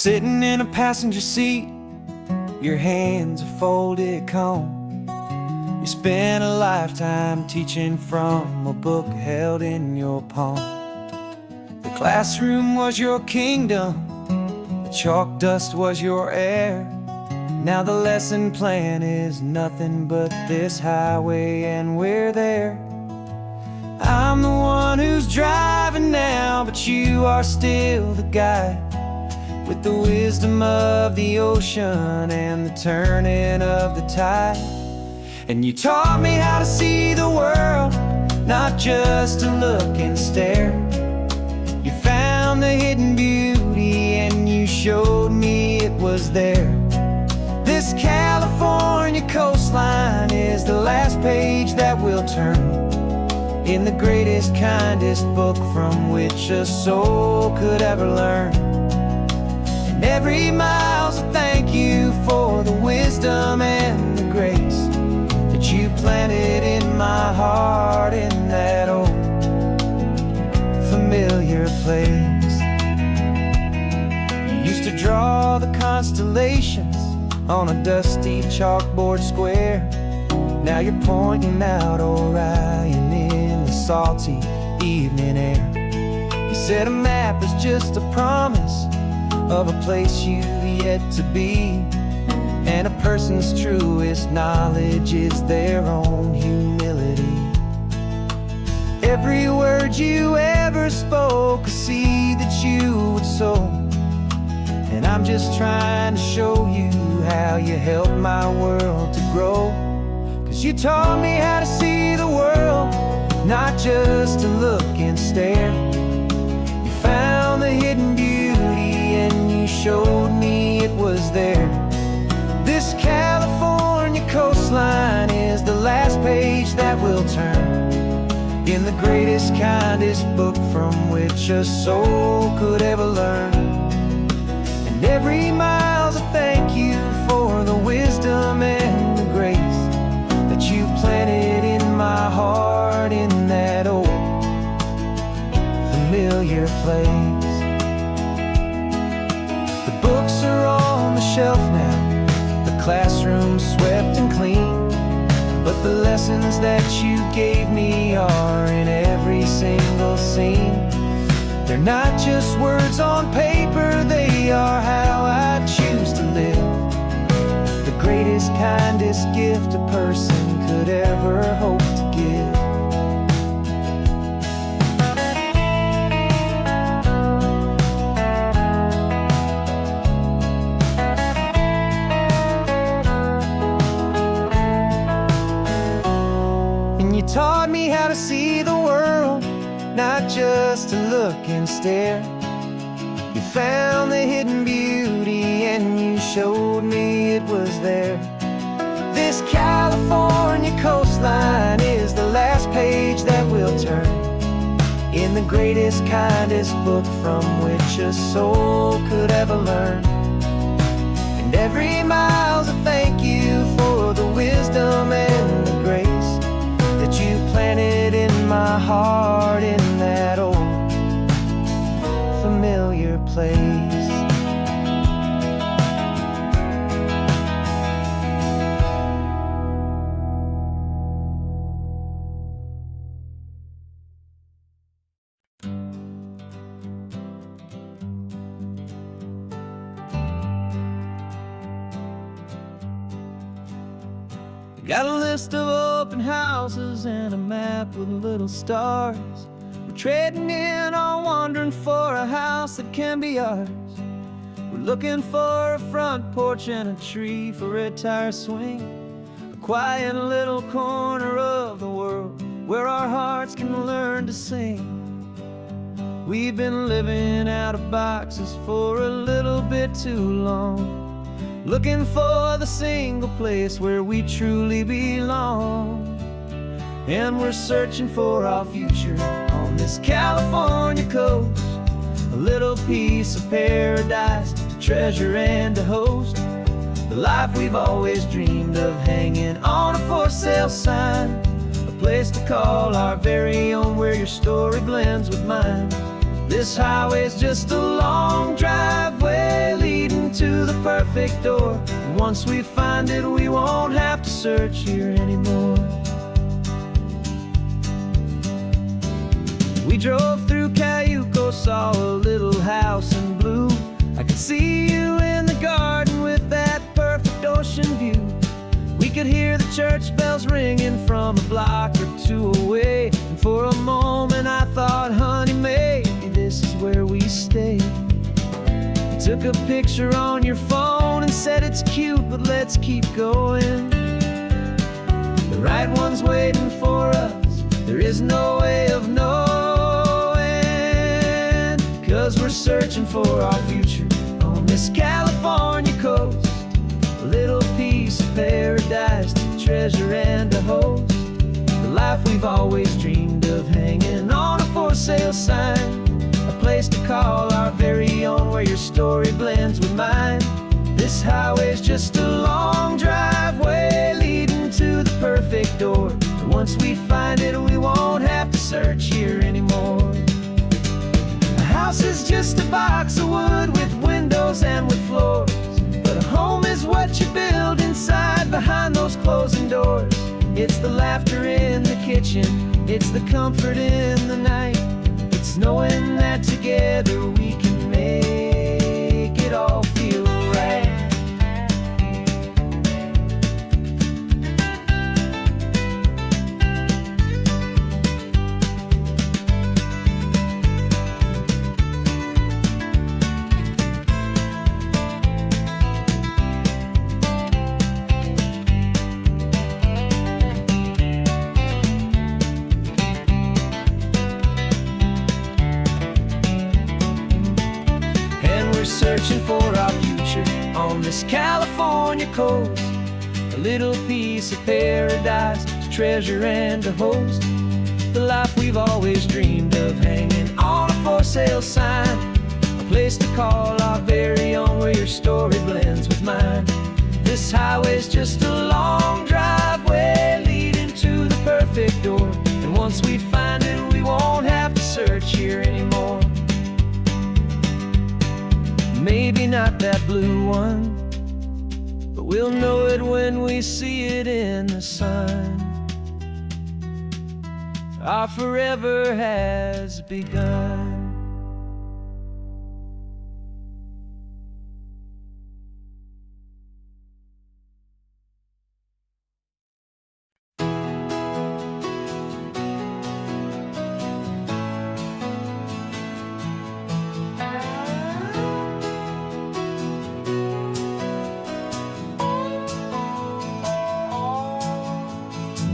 Sitting in a passenger seat, your hands are folded calm. You spent a lifetime teaching from a book held in your palm. The classroom was your kingdom, the chalk dust was your air. Now the lesson plan is nothing but this highway and we're there. I'm the one who's driving now, but you are still the guide, with the wisdom of the ocean and the turning of the tide. And you taught me how to see the world, not just to look and stare. You found the hidden beauty and you showed me it was there. This California coastline is the last page that we'll turn in the greatest, kindest book from which a soul could ever learn. And every mile's a thank you for the wisdom and the grace that you planted in my heart in that old familiar place. You used to draw the constellations on a dusty chalkboard square. Now you're pointing out Orion in the salty evening air. You said a map is just a promise of a place you've yet to be, and a person's truest knowledge is their own humility. Every word you ever spoke, a seed that you would sow, and I'm just trying to show you how you helped my world to grow. 'Cause you taught me how to see the world, not just to look and stare. You found the hidden beauty and you showed me it was there. This California coastline is the last page that we'll turn in the greatest, kindest book from which a soul could ever learn. And every mile's a thank you for the wisdom and the grace that you planted in my heart in that old familiar place. The books are on the shelf now, the classroom swept and clean, but the lessons that you gave me are in every single scene. They're not just words on paper, they are how I choose to live. The greatest, kindest gift a person could ever hope to give. And you taught me how to see the world, not just to look and stare. You found the hidden beauty and you showed me it was there. This California coastline is the last page that we'll turn in the greatest, kindest book from which a soul could ever learn. And every mile's a thank you for the wisdom and the grace that you planted in my heart in that old familiar place. Got a list of open houses and a map with little stars. We're trading in or wandering for a house that can be ours. We're looking for a front porch and a tree for a tire swing, a quiet little corner of the world where our hearts can learn to sing. We've been living out of boxes for a little bit too long, looking for the single place where we truly belong. And we're searching for our future on this California coast, a little piece of paradise to treasure and to host, the life we've always dreamed of hanging on a for sale sign, a place to call our very own where your story blends with mine. This highway's just a long driveway leading to the perfect door. And once we find it, we won't have to search here anymore. We drove through Cayuco, saw a little house in blue. I could see you in the garden with that perfect ocean view. We could hear the church bells ringing from a block or two away. And for a moment I thought, honey, maybe this is where we stay. You took a picture on your phone and said it's cute, but let's keep going. The right one's waiting for us, there is no way of knowing. 'Cause we're searching for our future on this California coast. A little piece of paradise to treasure and to host. The life we've always dreamed of, hanging on a for sale sign. A place to call our very own, where your story blends with mine. This highway's just a long driveway leading to the perfect door. And once we find it, we won't have to search here anymore. A house is just a box of wood with windows and with floors. But a home is what you build inside behind those closing doors. It's the laughter in the kitchen, it's the comfort in the night. It's knowing that together we can make it all feel right. Searching for our future on this California coast. A little piece of paradise to treasure and to host. The life we've always dreamed of, hanging on a for sale sign. A place to call our very own, where your story blends with mine. This highway's just a long driveway leading to the perfect door. And once we find it, we won't have to search here anymore. Maybe not that blue one, but we'll know it when we see it in the sun. Our forever has begun.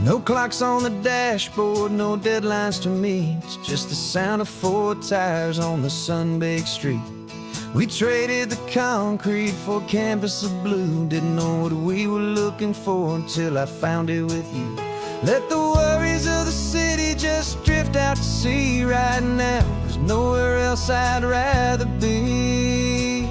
No clocks on the dashboard, no deadlines to meet. It's just the sound of 4 tires on the sun-baked street. We traded the concrete for a canvas of blue. Didn't know what we were looking for until I found it with you. Let the worries of the city just drift out to sea right now. There's nowhere else I'd rather be.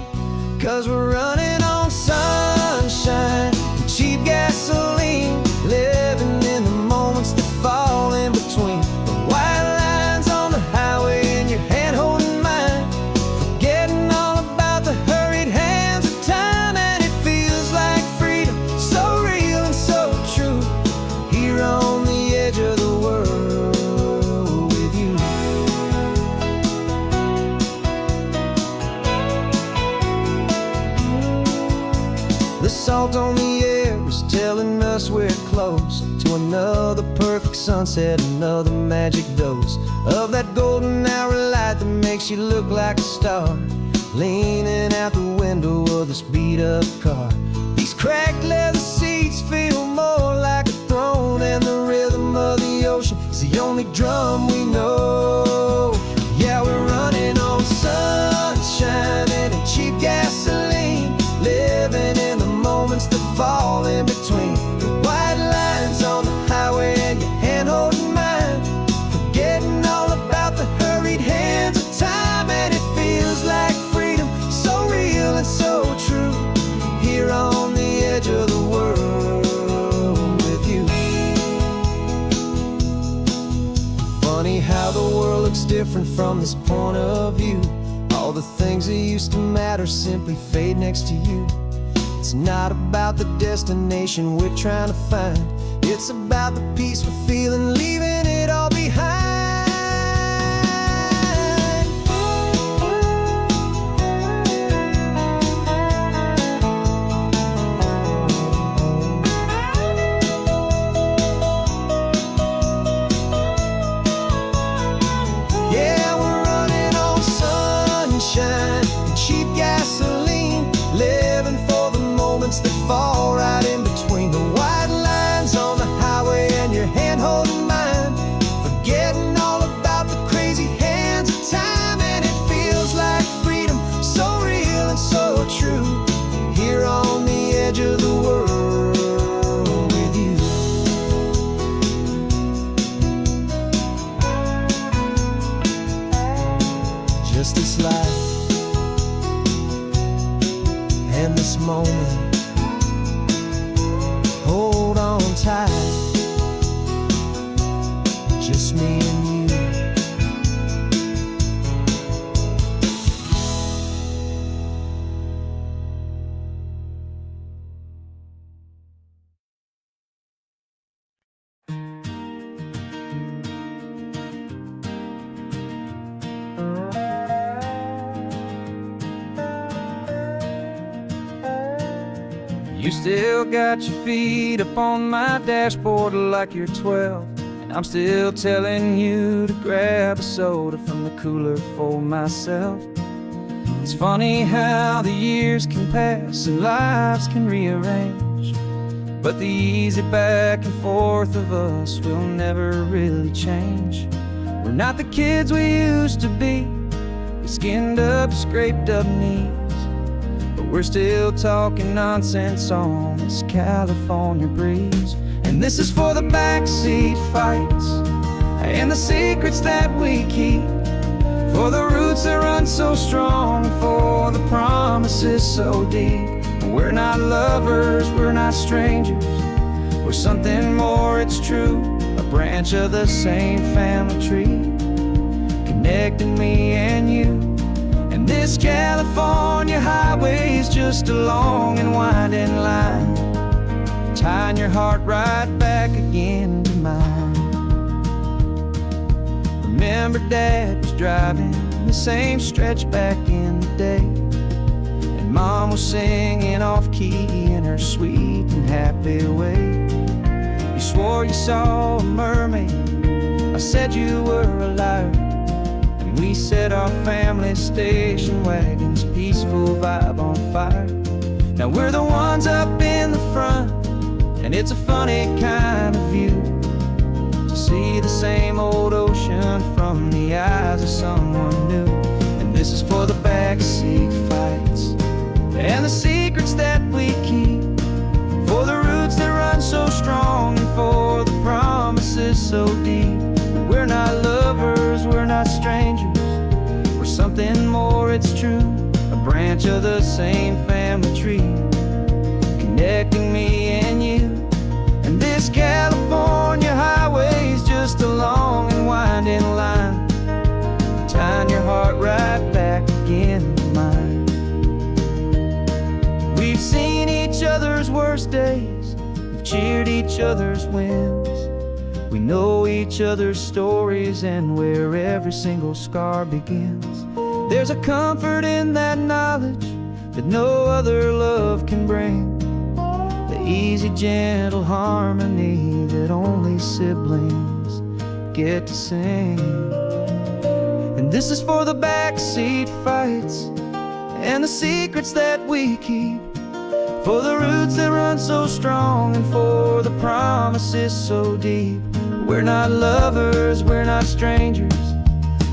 'Cause we're running on sunshine and cheap gasoline, living in the moments that fall in between. The white lines on the highway and your hand holding mine, forgetting all about the hurried hands of time. And it feels like freedom, so real and so true, here on the edge of the world with you. The salt on the air is telling us we're close to another perfect sunset, another magic dose of that golden hour light that makes you look like a star, leaning out the window of this beat-up car. These cracked leather seats feel more like a throne, and the rhythm of the ocean is the only drum we know. Yeah, we're running on sunshine and cheap gasoline, living in the moments that fall in between. The white lines on the highway and your hand holding mine, forgetting all about the hurried hands of time. And it feels like freedom, so real and so true, here on the edge of the world with you. Funny how the world looks different from this point of view. All the things that used to matter simply fade next to you. It's not about the destination we're trying to find. It's about the peace we're feeling, leaving it all behind. Yeah, we're running on sunshine and cheap gasoline, living for the moments that fall right in between the white lines on the highway and your hand holding mine, forgetting all about the crazy hands of time. And it feels like freedom, so real and so true, here on the edge of the world with you. Just this life and this moment, hold on tight, just me and you. You still got your feet up on my dashboard like you're 12, and I'm still telling you to grab a soda from the cooler for myself. It's funny how the years can pass and lives can rearrange, but the easy back and forth of us will never really change. We're not the kids we used to be, with skinned up, scraped up knees, but we're still talking nonsense on this California breeze. And this is for the backseat fights and the secrets that we keep, for the roots that run so strong, for the promises so deep. We're not lovers, we're not strangers, we're something more, it's true, a branch of the same family tree, connecting me and you. And this California highway is just a long and winding line, tying your heart right back again to mine. Remember Dad was driving the same stretch back in the day, and Mom was singing off-key in her sweet and happy way. You swore you saw a mermaid, I said you were a liar, and we set our family station wagon's peaceful vibe on fire. Now we're the ones up in the front, and it's a funny kind of view to see the same old ocean from the eyes of someone new. And this is for the backseat fights and the secrets that we keep, for the roots that run so strong, and for the promises so deep. We're not lovers, we're not strangers, we're something more, it's true, a branch of the same family tree, connecting me and you. And this California highway is just a long and winding line, tying your heart right back again to mine. We've seen each other's worst days, we've cheered each other's wins, we know each other's stories and where every single scar begins. There's a comfort in that knowledge that no other love can bring, the easy, gentle harmony that only siblings get to sing. And this is for the backseat fights and the secrets that we keep, for the roots that run so strong, and for the promises so deep. We're not lovers, we're not strangers,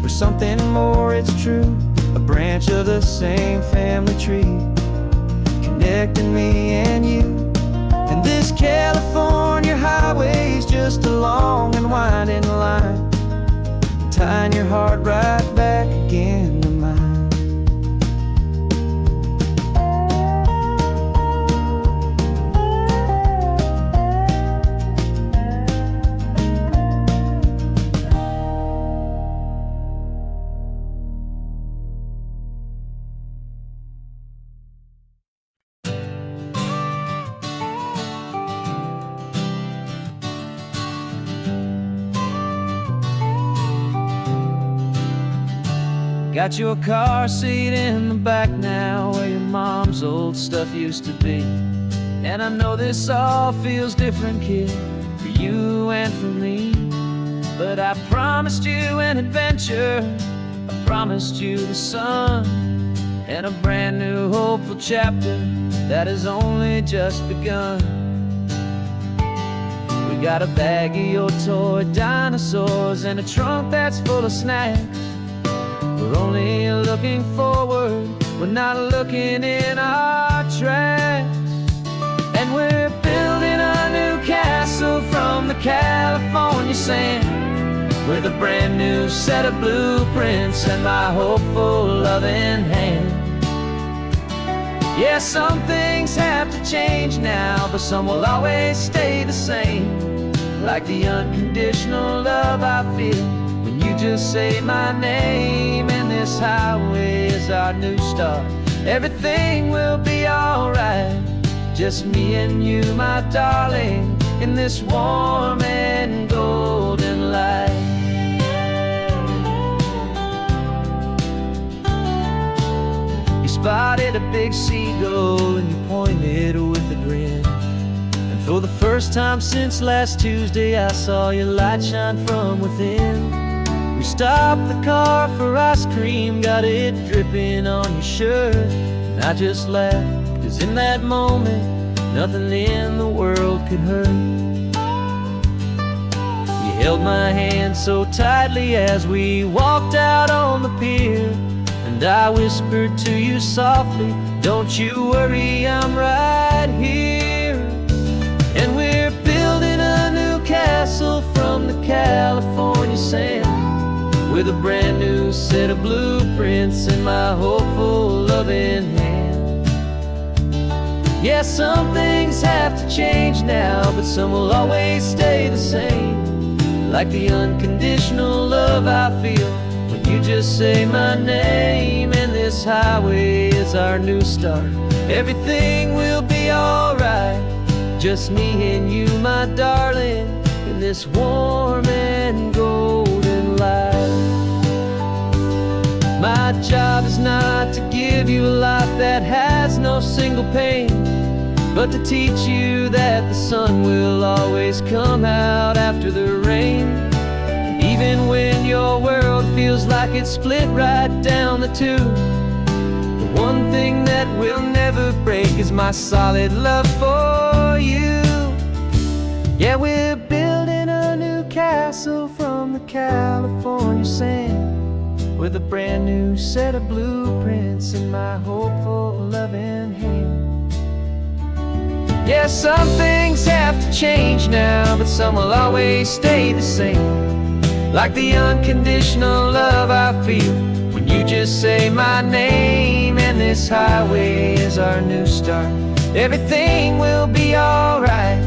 we're something more, it's true, a branch of the same family tree, connecting me and you. And this California highway is just a long and winding line, tying your heart right back again to mine. Got your car seat in the back now, where your mom's old stuff used to be. And I know this all feels different, kid, for you and for me. But I promised you an adventure, I promised you the sun, and a brand new hopeful chapter that has only just begun. We got a bag of your toy dinosaurs and a trunk that's full of snacks. We're only looking forward, we're not looking in our tracks. And we're building a new castle from the California sand, with a brand new set of blueprints and my hopeful loving hand. Yeah, some things have to change now, but some will always stay the same. Like the unconditional love I feel when you just say my name. And this highway is our new start, everything will be alright. Just me and you, my darling, in this warm and golden light. You spotted a big seagull and you pointed with a grin. And for the first time since last Tuesday, I saw your light shine from within. We stopped the car for ice cream, got it dripping on your shirt. And I just laughed, 'cause in that moment, nothing in the world could hurt. You held my hand so tightly as we walked out on the pier, and I whispered to you softly, don't you worry, I'm right here. And we're building a new castle from the California sand, with a brand new set of blueprints in my hopeful loving hand. Yeah, some things have to change now, but some will always stay the same. Like the unconditional love I feel when you just say my name. And this highway is our new start, everything will be alright. Just me and you, my darling, in this warm and golden light. My job is not to give you a life that has no single pain, but to teach you that the sun will always come out after the rain. And even when your world feels like it's split right down the two, the one thing that will never break is my solid love for you. Yeah, we're building a new castle from the California sand, with a brand new set of blueprints in my hopeful loving hand. Yeah, some things have to change now, but some will always stay the same. Like the unconditional love I feel when you just say my name. And this highway is our new start, everything will be alright.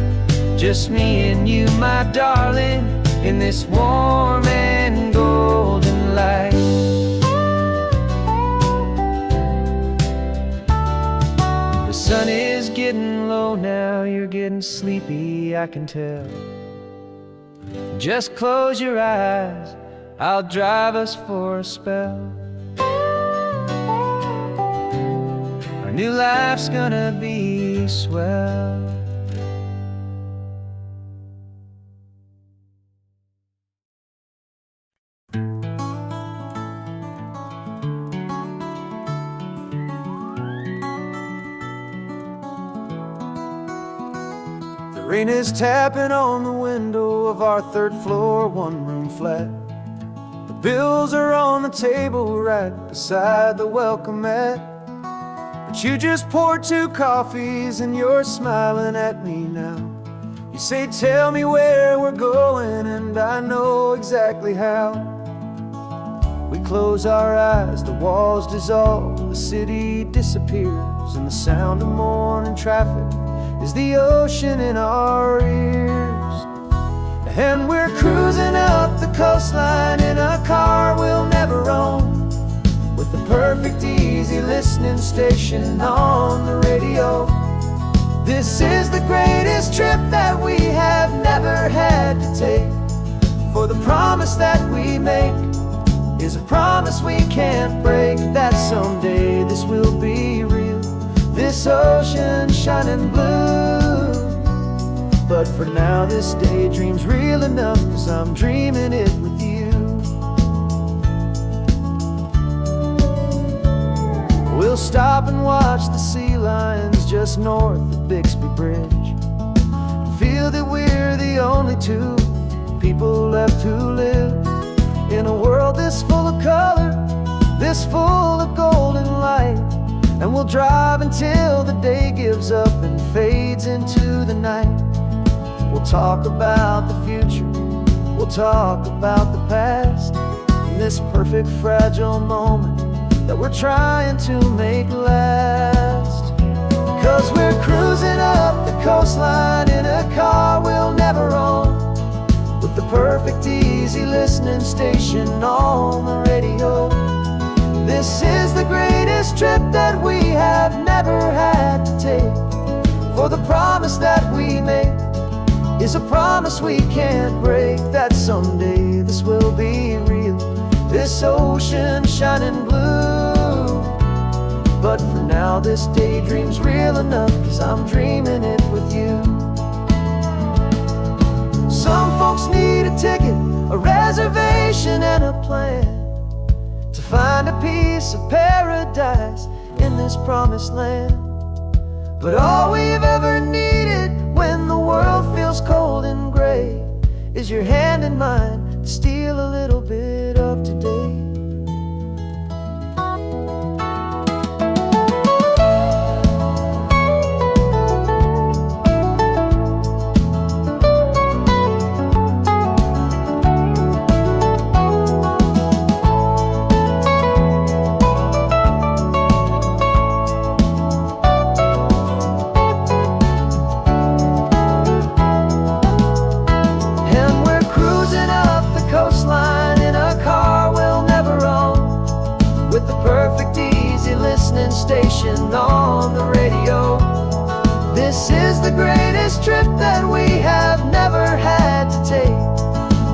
Just me and you, my darling, in this warm and golden light. The sun is getting low now, you're getting sleepy, I can tell. Just close your eyes, I'll drive us for a spell. Our new life's gonna be swell. Rain is tapping on the window of our third floor, one-room flat. The bills are on the table right beside the welcome mat. But you just poured 2 coffees and you're smiling at me now. You say, tell me where we're going, and I know exactly how. We close our eyes, the walls dissolve, the city disappears, and the sound of morning traffic is the ocean in our ears. And we're cruising up the coastline in a car we'll never own, with the perfect easy listening station on the radio. This is the greatest trip that we have never had to take, for the promise that we make is a promise we can't break, that someday this will be real, this ocean shining blue. But for now this daydream's real enough, 'cause I'm dreaming it with you. We'll stop and watch the sea lions just north of Bixby Bridge, and feel that we're the only two people left who live in a world this full of color, this full of golden light. And we'll drive until the day gives up and fades into the night. We'll talk about the future, we'll talk about the past, in this perfect fragile moment that we're trying to make last. 'Cause we're cruising up the coastline in a car we'll never own, with the perfect easy listening station on the radio. This is the greatest trip that we have never had to take, for the promise that we make is a promise we can't break, that someday this will be real, this ocean shining blue. But for now this daydream's real enough, 'cause I'm dreaming it with you. Some folks need a ticket, a reservation and a plan, to find a piece of paradise in this promised land. But all we've ever needed when the world feels cold and gray is your hand in mine to steal a little bit of today.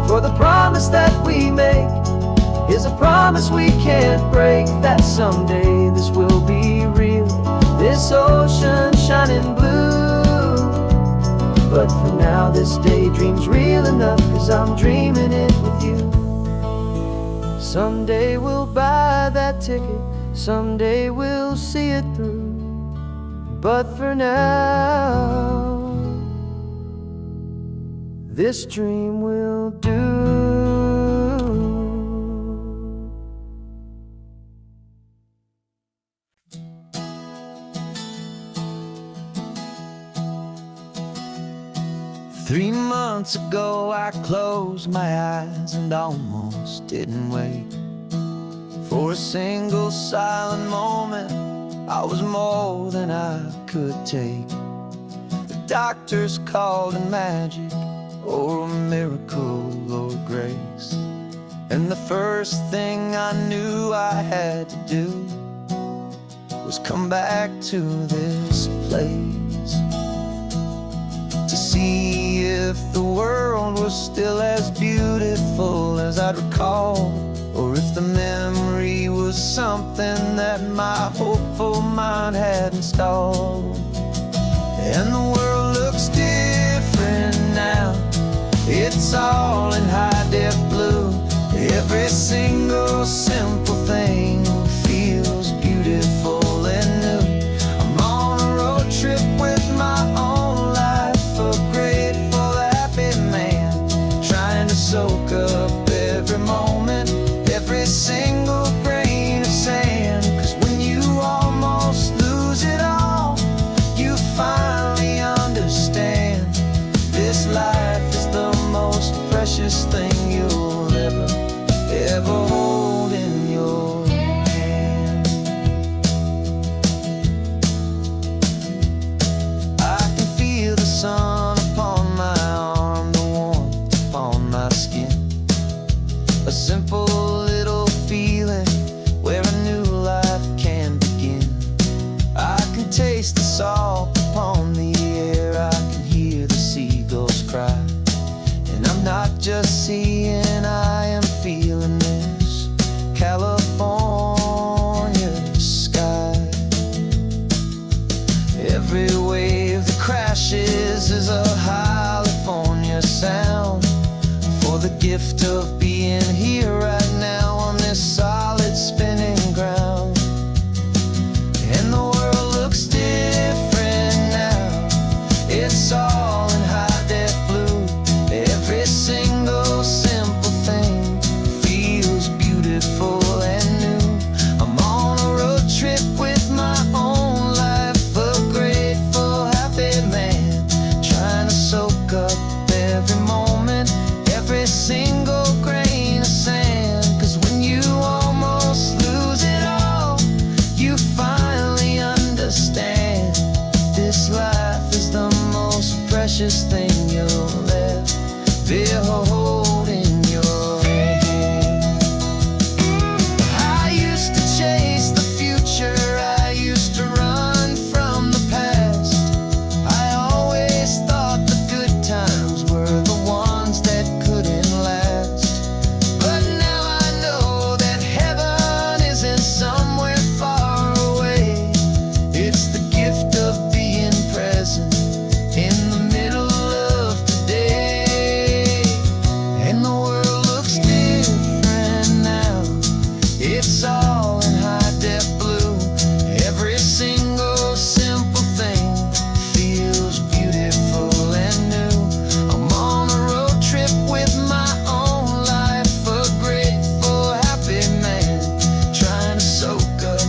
'For the promise that we make is a promise we can't break, that someday this will be real, this ocean shining blue. But for now this daydream's real enough, 'cause I'm dreaming it with you. Someday we'll buy that ticket, someday we'll see it through. But for now, this dream will do. 3 months ago I closed my eyes and almost didn't wake. For a single silent moment, I was more than I could take. The doctors called it magic, or a miracle, or grace. And the first thing I knew I had to do was come back to this place, to see if the world was still as beautiful as I'd recall, or if the memory was something that my hopeful mind had installed. And the world looks different now, it's all in high-def blue. Every single simple thing feels beautiful and new. I'm on a road trip with my own life, a grateful, happy man, trying to soak up every moment, every single grain of sand. 'Cause when you almost lose it all, you finally understand this life is the most precious thing you'll ever hold in your hand. I can feel the sun upon my arm, the warmth upon my skin, a simple little feeling where a new life can begin. I can taste the salt upon the air, I can hear the seagulls cry, and I'm not just seeing This is a California sound for the gift of being here right now on this solid spinning ground. And the world looks different now. It's all in high def blue. Every single simple thing feels beautiful and new. I'm on a road trip with my own life, a grateful, happy man, trying to soak up every moment, every single grain of sand. 'Cause when you almost lose it all, you finally understand this life is the most precious thing you'll ever hold in your hand. I used to chase the future, I used to run from the past. I always thought the good times were the ones that couldn't last. But now I know that heaven isn't somewhere far away. It's the gift of being present in the middle of today. And the world looks different now. It's all in high def blue. Every single simple thing feels beautiful and new. I'm on a road trip with my own life, a grateful, happy man, trying to soak up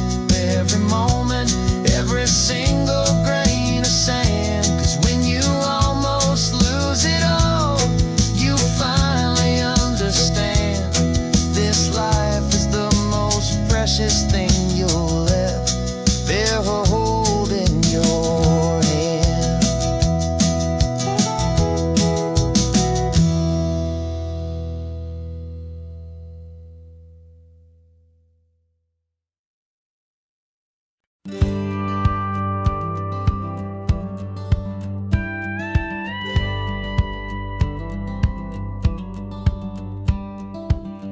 every moment, every single grain of sand. 'Cause when you almost lose it all, you finally understand this life is the most precious thing you'll ever hold in your hand.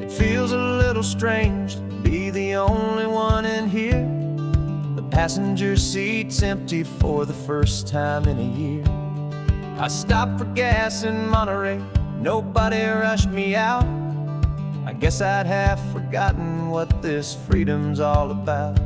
It feels a little strange to be the only one in here. The passenger seat's empty for the first time in a year. I stopped for gas in Monterey, nobody rushed me out. I guess I'd have forgotten what this freedom's all about.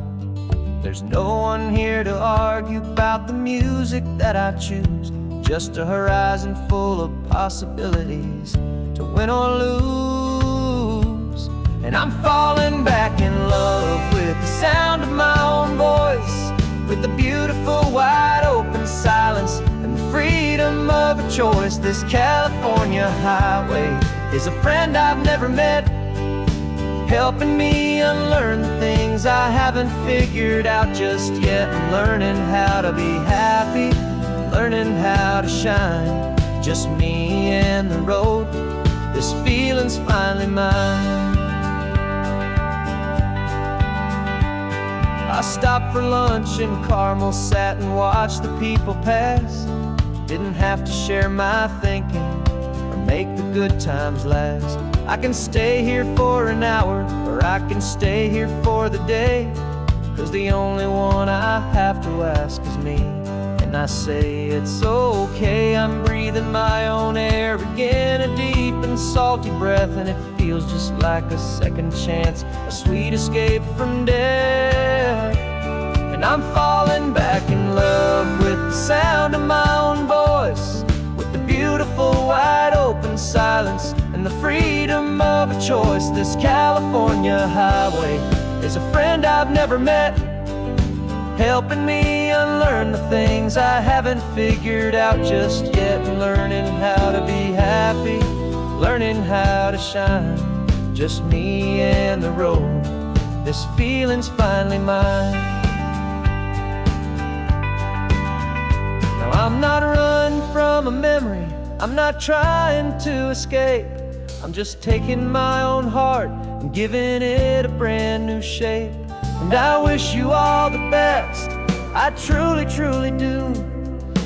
There's no one here to argue about the music that I choose, just a horizon full of possibilities to win or lose. And I'm falling back in love with the sound of my own voice, with the beautiful wide open silence and the freedom of a choice. This California highway is a friend I've never met, helping me unlearn the things I haven't figured out just yet. I'm learning how to be happy, learning how to shine, just me and the road. This feeling's finally mine. I stopped for lunch in Carmel, sat and watched the people pass. Didn't have to share my thinking or make the good times last. I can stay here for an hour, or I can stay here for the day. 'Cause the only one I have to ask is me. And I say it's okay, I'm breathing my own air again, a deep and salty breath, and it feels just like a second chance, a sweet escape from death. And I'm falling back in love with the sound of my own voice, with the beautiful wide open silence and the freedom of a choice. This California highway is a friend I've never met, helping me unlearn the things I haven't figured out just yet. Learning how to be happy, learning how to shine, just me and the road. This feeling's finally mine. Now I'm not running from a memory, I'm not trying to escape. I'm just taking my own heart and giving it a brand new shape. And I wish you all the best, I truly, truly do.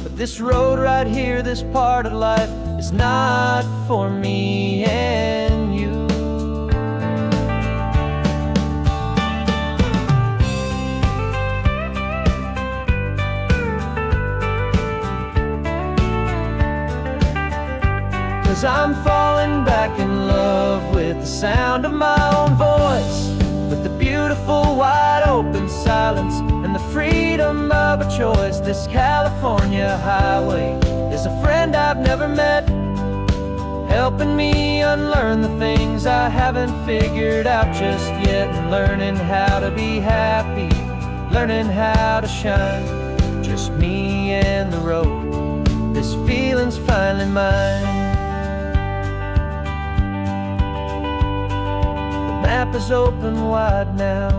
But this road right here, this part of life, is not for me and you. 'cause I'm falling back in love with the sound of my own voice, with the beautiful wide open silence and the freedom of a choice. This California highway is a friend I've never met, helping me unlearn the things I haven't figured out just yet, and learning how to be happy, learning how to shine, just me and the road. This feeling's finally mine. The map is open wide now,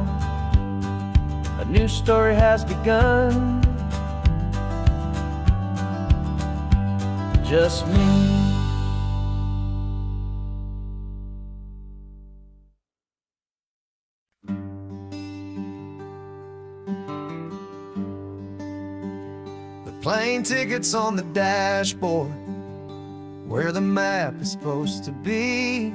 a new story has begun, just me. Plane tickets on the dashboard, where the map is supposed to be.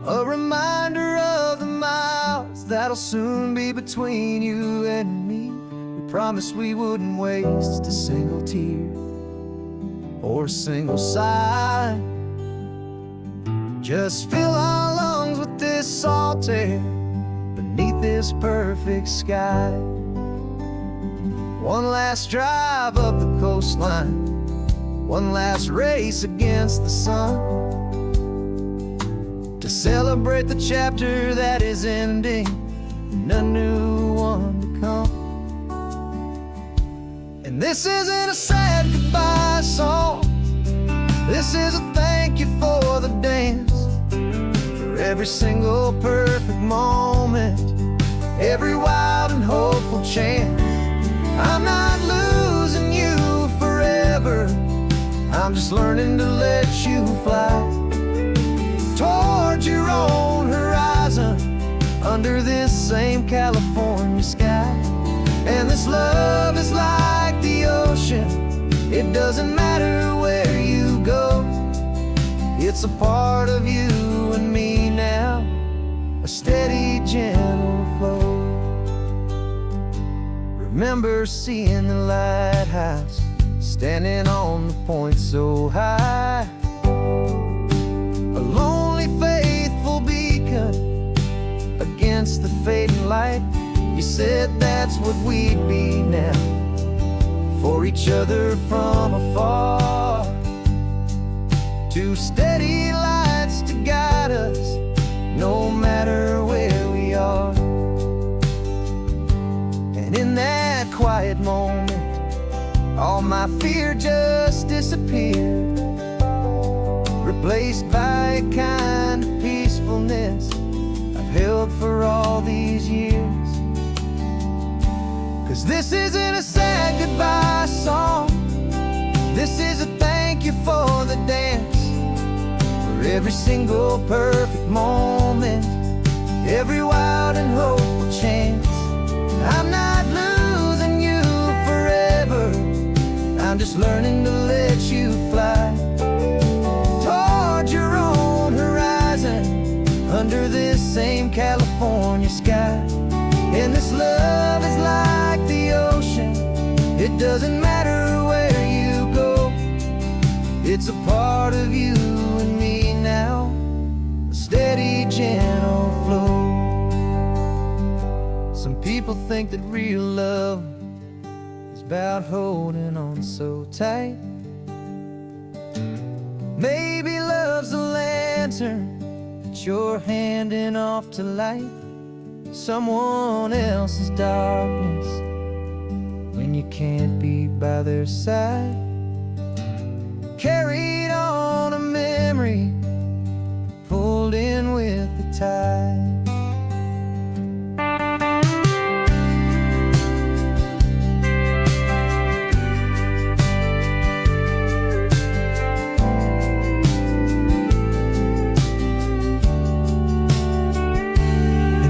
A reminder of the miles that'll soon be between you and me. We promised we wouldn't waste a single tear or a single sigh. Just fill our lungs with this salt air beneath this perfect sky. One last drive up the coastline, one last race against the sun, to celebrate the chapter that is ending and a new one to come. And this isn't a sad goodbye song, this is a thank you for the dance, for every single perfect moment, every wild and hopeful chance. I'm not losing you forever, I'm just learning to let you fly towards your own horizon, under this same California sky. And this love is like the ocean, it doesn't matter where you go, it's a part of you and me now, a steady, gentle flow. Remember seeing the lighthouse, standing on the point so high, a lonely, faithful beacon against the fading light. You said that's what we'd be now, for each other from afar. Two steady lights to guide us, no matter where we are. And in that quiet moment, all my fear just disappeared, replaced by a kind of peacefulness I've held for all these years. 'Cause this isn't a sad goodbye song, this is a thank you for the dance, for every single perfect moment, every wild and hopeful chance. I'm not losing you forever, I'm just learning to let you fly towards your own horizon, under this same California sky. And this love is like the ocean, it doesn't matter where you go, it's a part of you and me now, a steady, gentle flow. Some people think that real love is about holding on so tight. Maybe love's a lantern that you're handing off to light someone else's darkness when you can't be by their side. Carried on a memory, pulled in with the tide.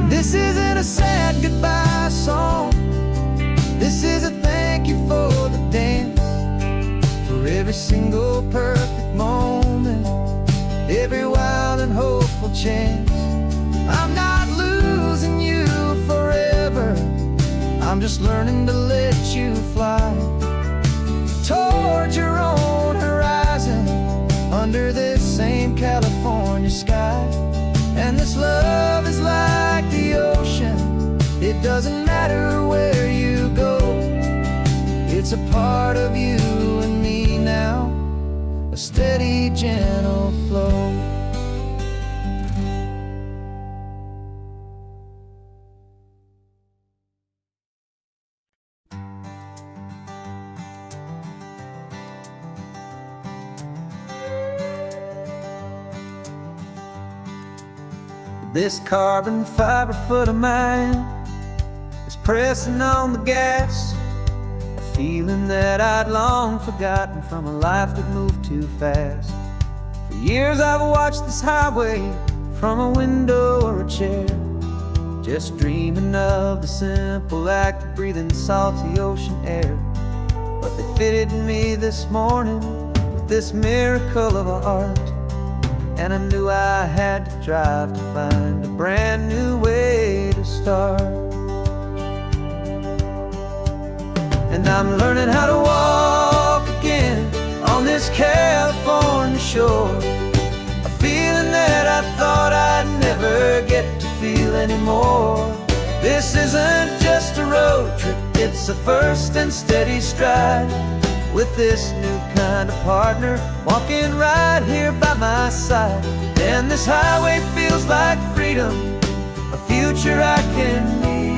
This isn't a sad goodbye song, this is a thank you for the dance, for every single perfect moment, every wild and hopeful chance. I'm not losing you forever, I'm just learning to let you fly towards your own horizon, under this same California sky. And this love is like the ocean, it doesn't matter where you go. It's a part of you and me now, a steady, gentle flow. This carbon fiber foot of mine is pressing on the gas, a feeling that I'd long forgotten from a life that moved too fast. For years I've watched this highway from a window or a chair, just dreaming of the simple act of breathing salty ocean air. But they fitted me this morning with this miracle of art, and I knew I had to drive to find a brand new way to start. And I'm learning how to walk again on this California shore, a feeling that I thought I'd never get to feel anymore. This isn't just a road trip, it's a first and steady stride, with this new kind of partner walking right here by my side. And this highway feels like freedom, a future I can need,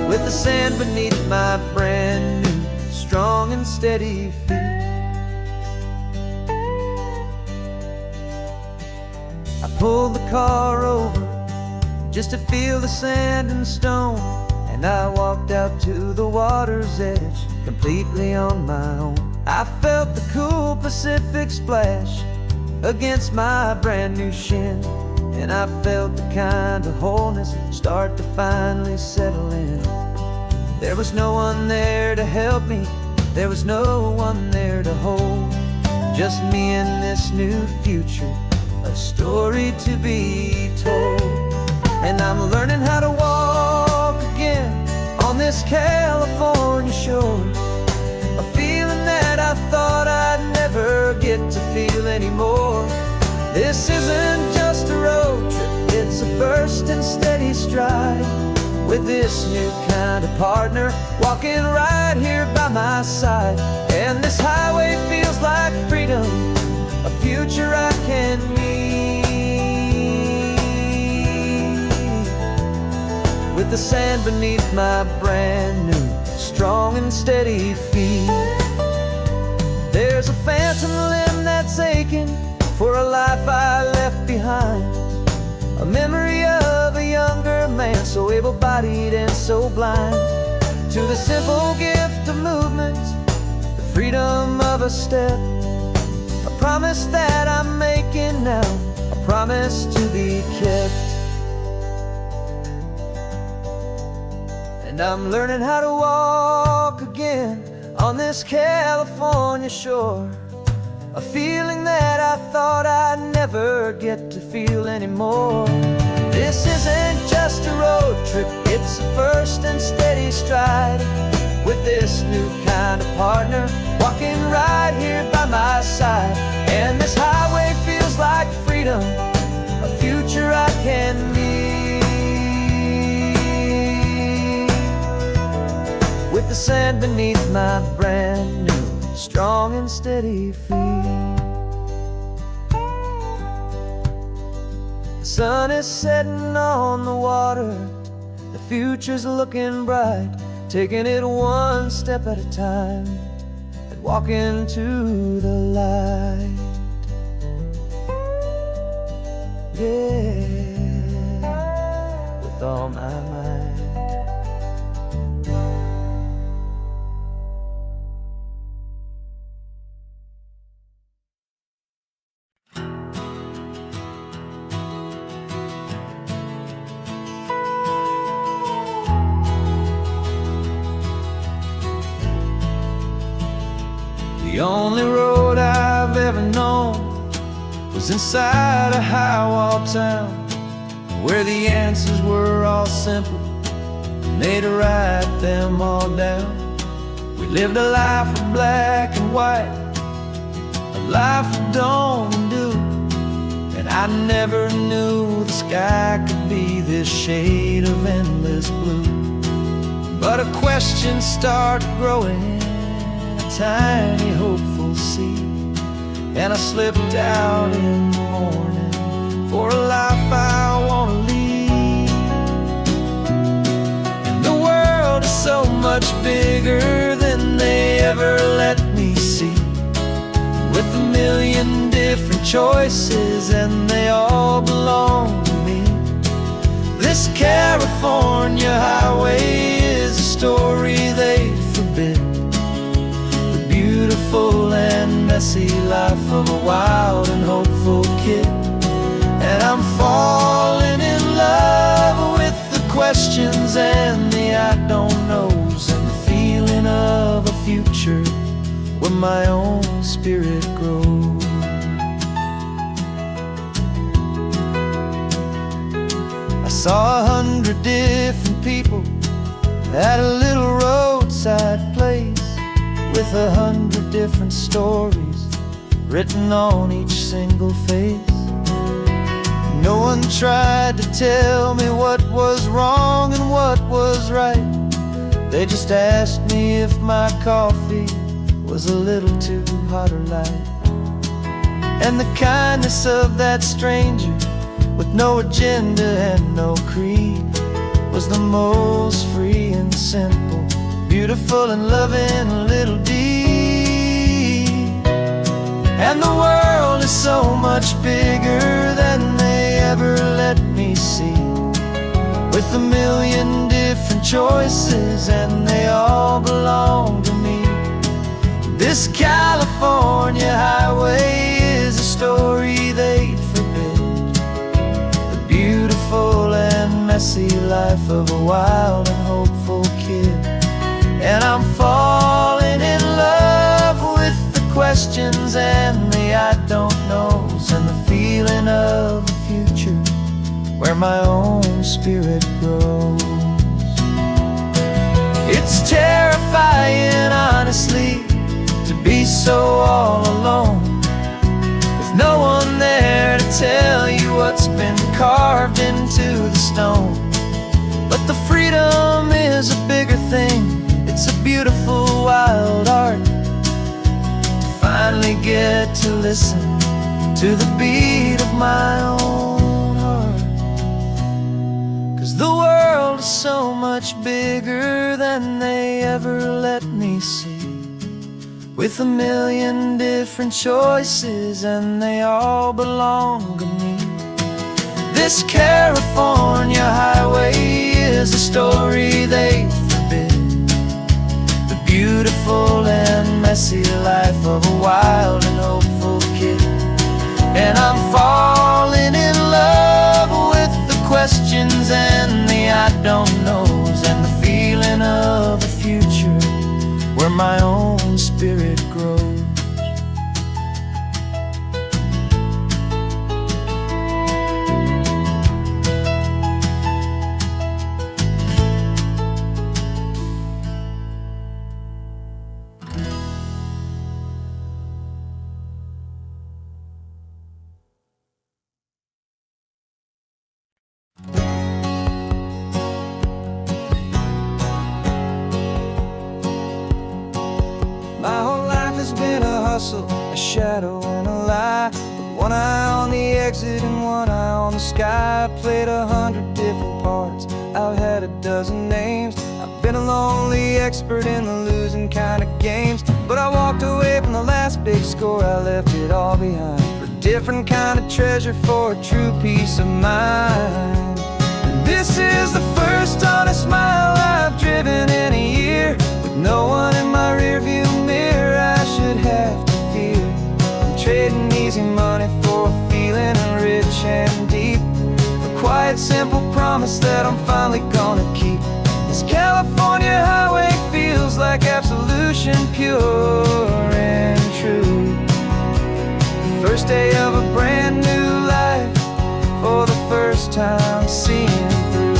with the sand beneath my brand new, strong and steady feet. I pulled the car over just to feel the sand and stone, and I walked out to the water's edge, completely on my own. I felt the cool Pacific splash against my brand new shin, and I felt the kind of wholeness start to finally settle in. There was no one there to help me, there was no one there to hold, just me and this new future, a story to be told. And I'm learning how to walk again on this California shore, a feeling that I thought I'd never get to feel anymore. This isn't just a road trip, it's a first and steady stride, with this new kind of partner walking right here by my side. And this highway feels like freedom, a future I can need, with the sand beneath my brand new, strong and steady feet. There's a phantom limb that's aching for a life I left behind, a memory of a younger man, so able-bodied and so blind, to the simple gift of movement, the freedom of a step, a promise that I'm making now, a promise to be kept. And I'm learning how to walk again on this California shore, a feeling that I thought I'd never get to feel anymore. This isn't just a road trip, it's a first and steady stride, with this new kind of partner walking right here by my side. And this highway feels like freedom, a future I can need, with the sand beneath my brand new, strong and steady feet. The sun is setting on the water, the future's looking bright, taking it one step at a time and walking to the light. Yeah, with all my might. The only road I've ever known was inside a high-wall town, where the answers were all simple, and they'd write them all down. We lived a life of black and white, a life of dawn and dew, and I never knew the sky could be this shade of endless blue. But a question started growing, a tiny hopeful seed, and I slipped out in the morning for a life I want to lead. And the world is so much bigger than they ever let me see, with a million different choices and they all belong to me. This California highway is a story they forbid, the beautiful and messy life of a wild and hopeful kid. And I'm falling in love with the questions and the I don't knows, and the feeling of a future where my own spirit grows. I saw 100 different people at a little roadside place, with 100 different stories written on each single face. No one tried to tell me what was wrong and what was right. They just asked me if my coffee was a little too hot or light. And the kindness of that stranger, with no agenda and no creed, was the most free and simple, beautiful and loving little deed. And the world is so much bigger than they ever let me see, with a million different choices and they all belong to me. This California highway is a story they'd forbid, the beautiful and messy life of a wild and hopeful kid. And I'm falling in love with the questions and the I don't knows, and the feeling of a future where my own spirit grows. It's terrifying, honestly, to be so all alone, with no one there to tell you what's been carved into the stone. But the freedom is a bigger thing, it's a beautiful wild art, to finally get to listen to the beat of my own heart. 'Cause the world is so much bigger than they ever let me see, with a million different choices and they all belong to me. This California highway is a story they forbid, the beautiful and messy life of a wild and hopeful kid. And I'm falling in love with the questions and the I don't knows, and the feeling of a future where my own spirit grows. My whole life has been a hustle, a shadow and a lie, with one eye on the exit and one eye on the sky. I played 100 different parts, I've had a dozen names. I've been a lonely expert in the losing kind of games, but I walked away from the last big score, I left it all behind, for a different kind of treasure, for a true peace of mind. And this is the first honest mile I've driven in a year, with no one in my rearview mirror I should have to fear. I'm trading easy money for a feeling rich and deep, a quiet simple promise that I'm finally gonna keep. This California highway feels like absolution, pure and true. The first day of a brand new life, for the first time seeing through.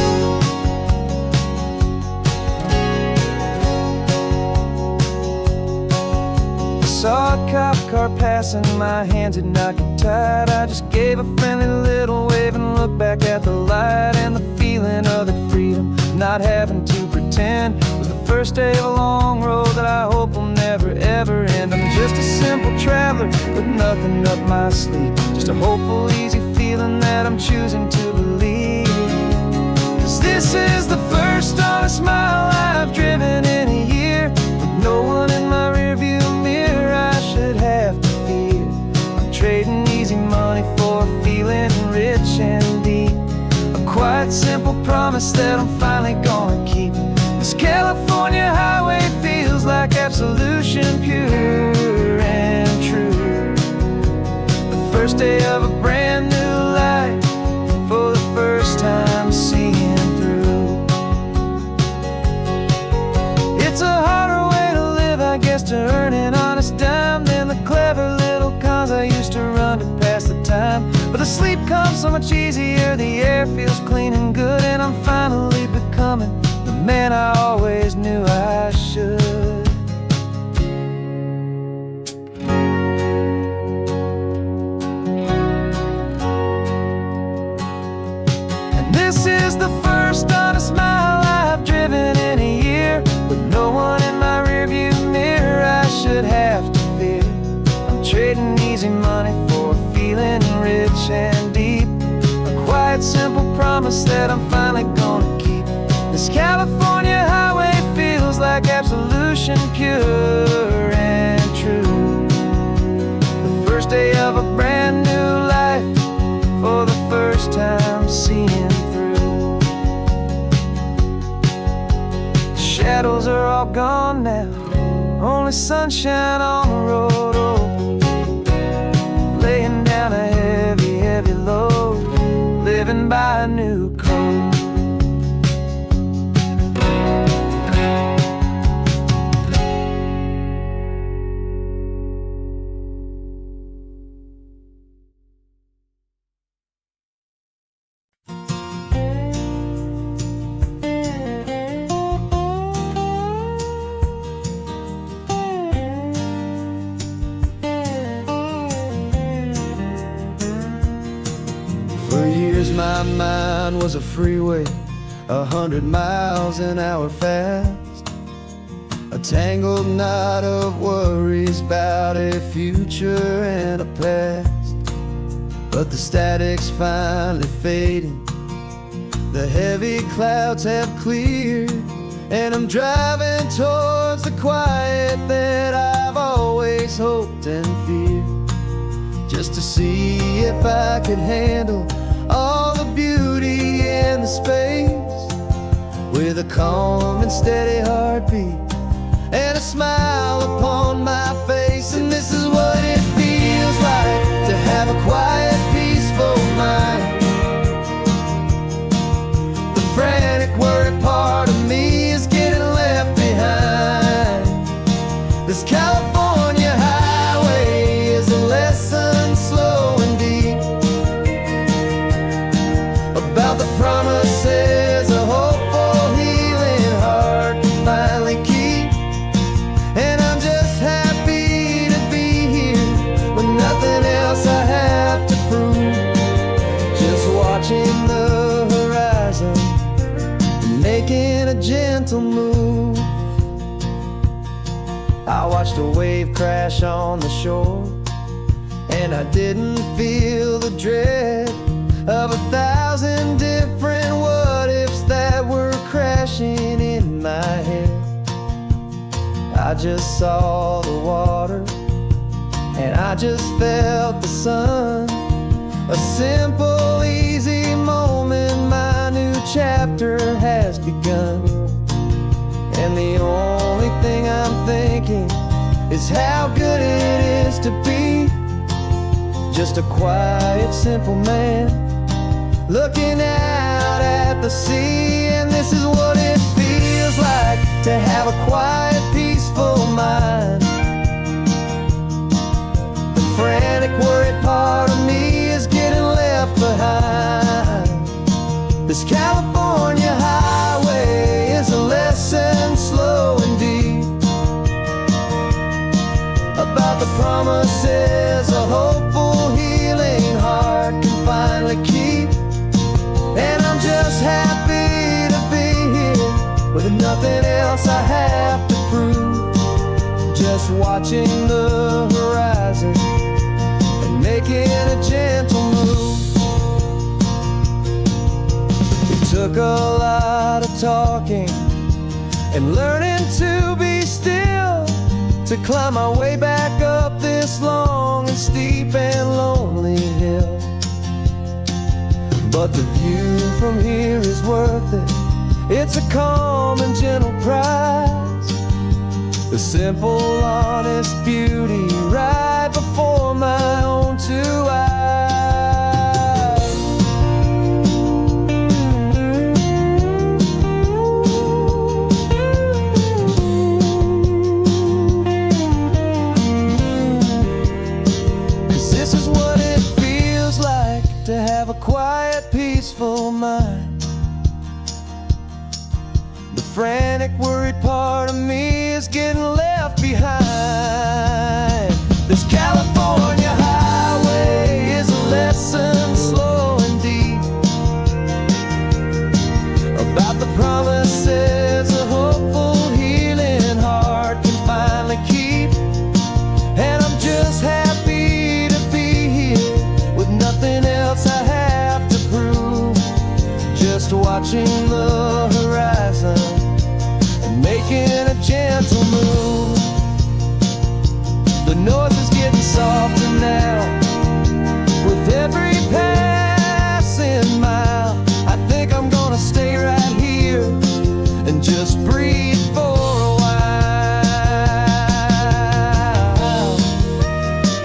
car passing, my hands had not got tied. I just gave a friendly little wave and looked back at the light. And the feeling of the freedom, not having to pretend, was the first day of a long road that I hope will never ever end. I'm just a simple traveler with nothing up my sleeve, just a hopeful, easy feeling that I'm choosing to believe. 'Cause this is the first honest mile I've driven in a year, with no one in my rearview mirror I should have to fear. I'm trading easy money for a feeling rich and deep, a quiet, simple promise that I'm finally gonna keep. This California highway feels like absolution, pure and true. The first day of a brand new life, for the first time seeing through. It's a harder way to live, I guess, to earn an honest dime than the clever little cons I used to run to pass the time. But the sleep comes so much easier, the air feels clean and good, and I'm finally becoming the man I always knew I should. And this is the first honest mile I've driven in a year, with no one in my rearview mirror I should have to fear. I'm trading easy money for a feeling rich and deep, a quiet, simple promise that I'm finally gonna keep. This California highway feels like absolution, pure and true. The first day of a brand new life, for the first time seeing through. The shadows are all gone now, only sunshine on the road. Oh, laying down a heavy, heavy load, living by a new code. For years my mind was a freeway, 100 miles an hour fast, a tangled knot of worries about a future and a past. But the static's finally fading, the heavy clouds have cleared, and I'm driving towards the quiet that I've always hoped and feared, just to see if I could handle all the beauty and the space, with a calm and steady heartbeat and a smile upon my face. And this is what it feels like to have a quiet, peaceful mind. The frantic, worried part of me is getting left behind. This California highway is a lesson, slow and deep, about the promises a hopeful, healing heart can finally keep. And I'm just happy to be here with nothing else I have to prove, just watching the horizon, making a gentle move. I watched a wave crash on the shore, and I didn't feel the dread of 1,000 different what-ifs that were crashing in my head. I just saw the water, and I just felt the sun, a simple, easy moment. My new chapter has begun, and the only thing I'm thinking is how good it is to be just a quiet, simple man looking out at the sea. And this is what it feels like to have a quiet, peaceful mind. The frantic, worried part of me is getting left behind. This California highway is a lesson, slow and deep, about the promise promises a hopeful, healing heart can finally keep. And I'm just happy to be here with nothing else I have to prove. Just watching the horizon and making a gentle move. It took a lot of talking and learning to be still to climb my way back up this long and steep and lonely hill. But the view from here is worth it. It's a calm and gentle prize, the simple, honest beauty right before my own two eyes. 'Cause this is what it feels like to have a quiet, peaceful mind. The frantic, worried part of me is getting left behind. This California highway is a lesson slow and deep about the promises a hopeful, healing heart can finally keep. And I'm just happy to be here with nothing else I have to prove. Just watching the horizon and making a gentle move. The noise is getting softer now with every passing mile. I think I'm gonna stay right here and just breathe for a while.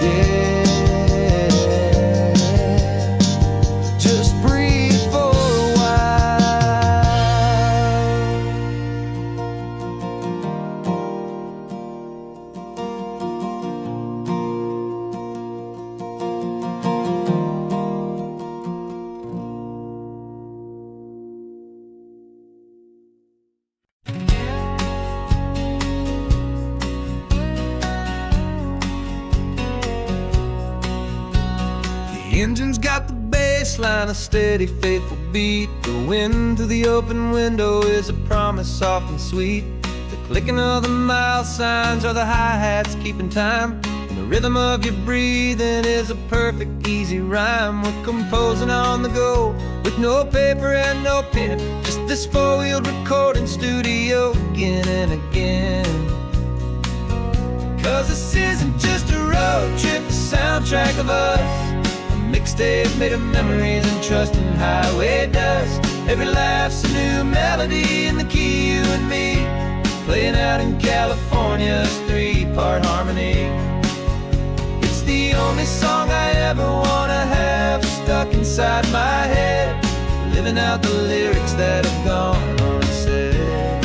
Yeah, just breathe for a while. The engine's got the bass line, a steady, faithful beat. The wind through the open window is a promise soft and sweet. The clicking of the mile signs are the hi-hats keeping time. And the rhythm of your breathing is a perfect, easy rhyme. We're composing on the go with no paper and no pen. Just this four-wheeled recording studio again and again. 'Cause this isn't just a road trip, the soundtrack of us. Mixtape made of memories and trust in highway dust. Every laugh's a new melody in the key, you and me, playing out in California's three-part harmony. It's the only song I ever wanna have stuck inside my head, living out the lyrics that have gone unsaid.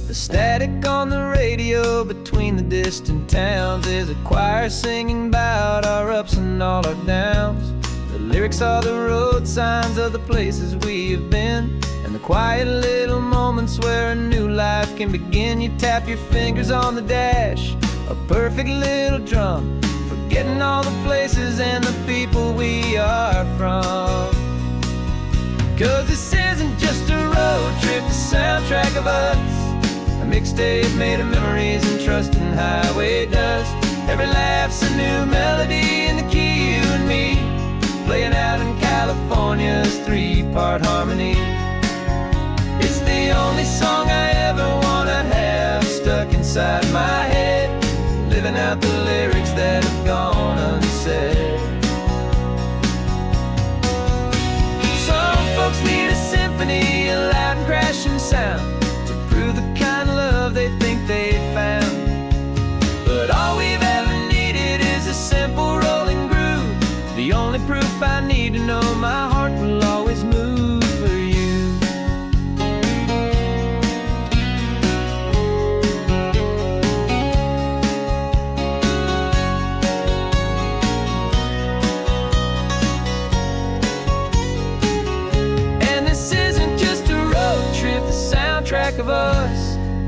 The static on the radio between the distant towns is a choir singing about our ups and all our downs. The lyrics are the road signs of the places we have been, and the quiet little moments where a new life can begin. You tap your fingers on the dash, a perfect little drum, forgetting all the places and the people we are from. 'Cause this isn't just a road trip, the soundtrack of us. A mixtape made of memories and trust in highway dust. Every laugh's a new melody in the key, you and me, playing out in California's three-part harmony. It's the only song I ever wanna have stuck inside my head, living out the lyrics that have gone unsaid. Some folks need a symphony, a loud and crashing sound, to prove the kind of love they think they found. But all we've ever needed is a simple rolling groove, the only proof I need to know my heart will always move for you.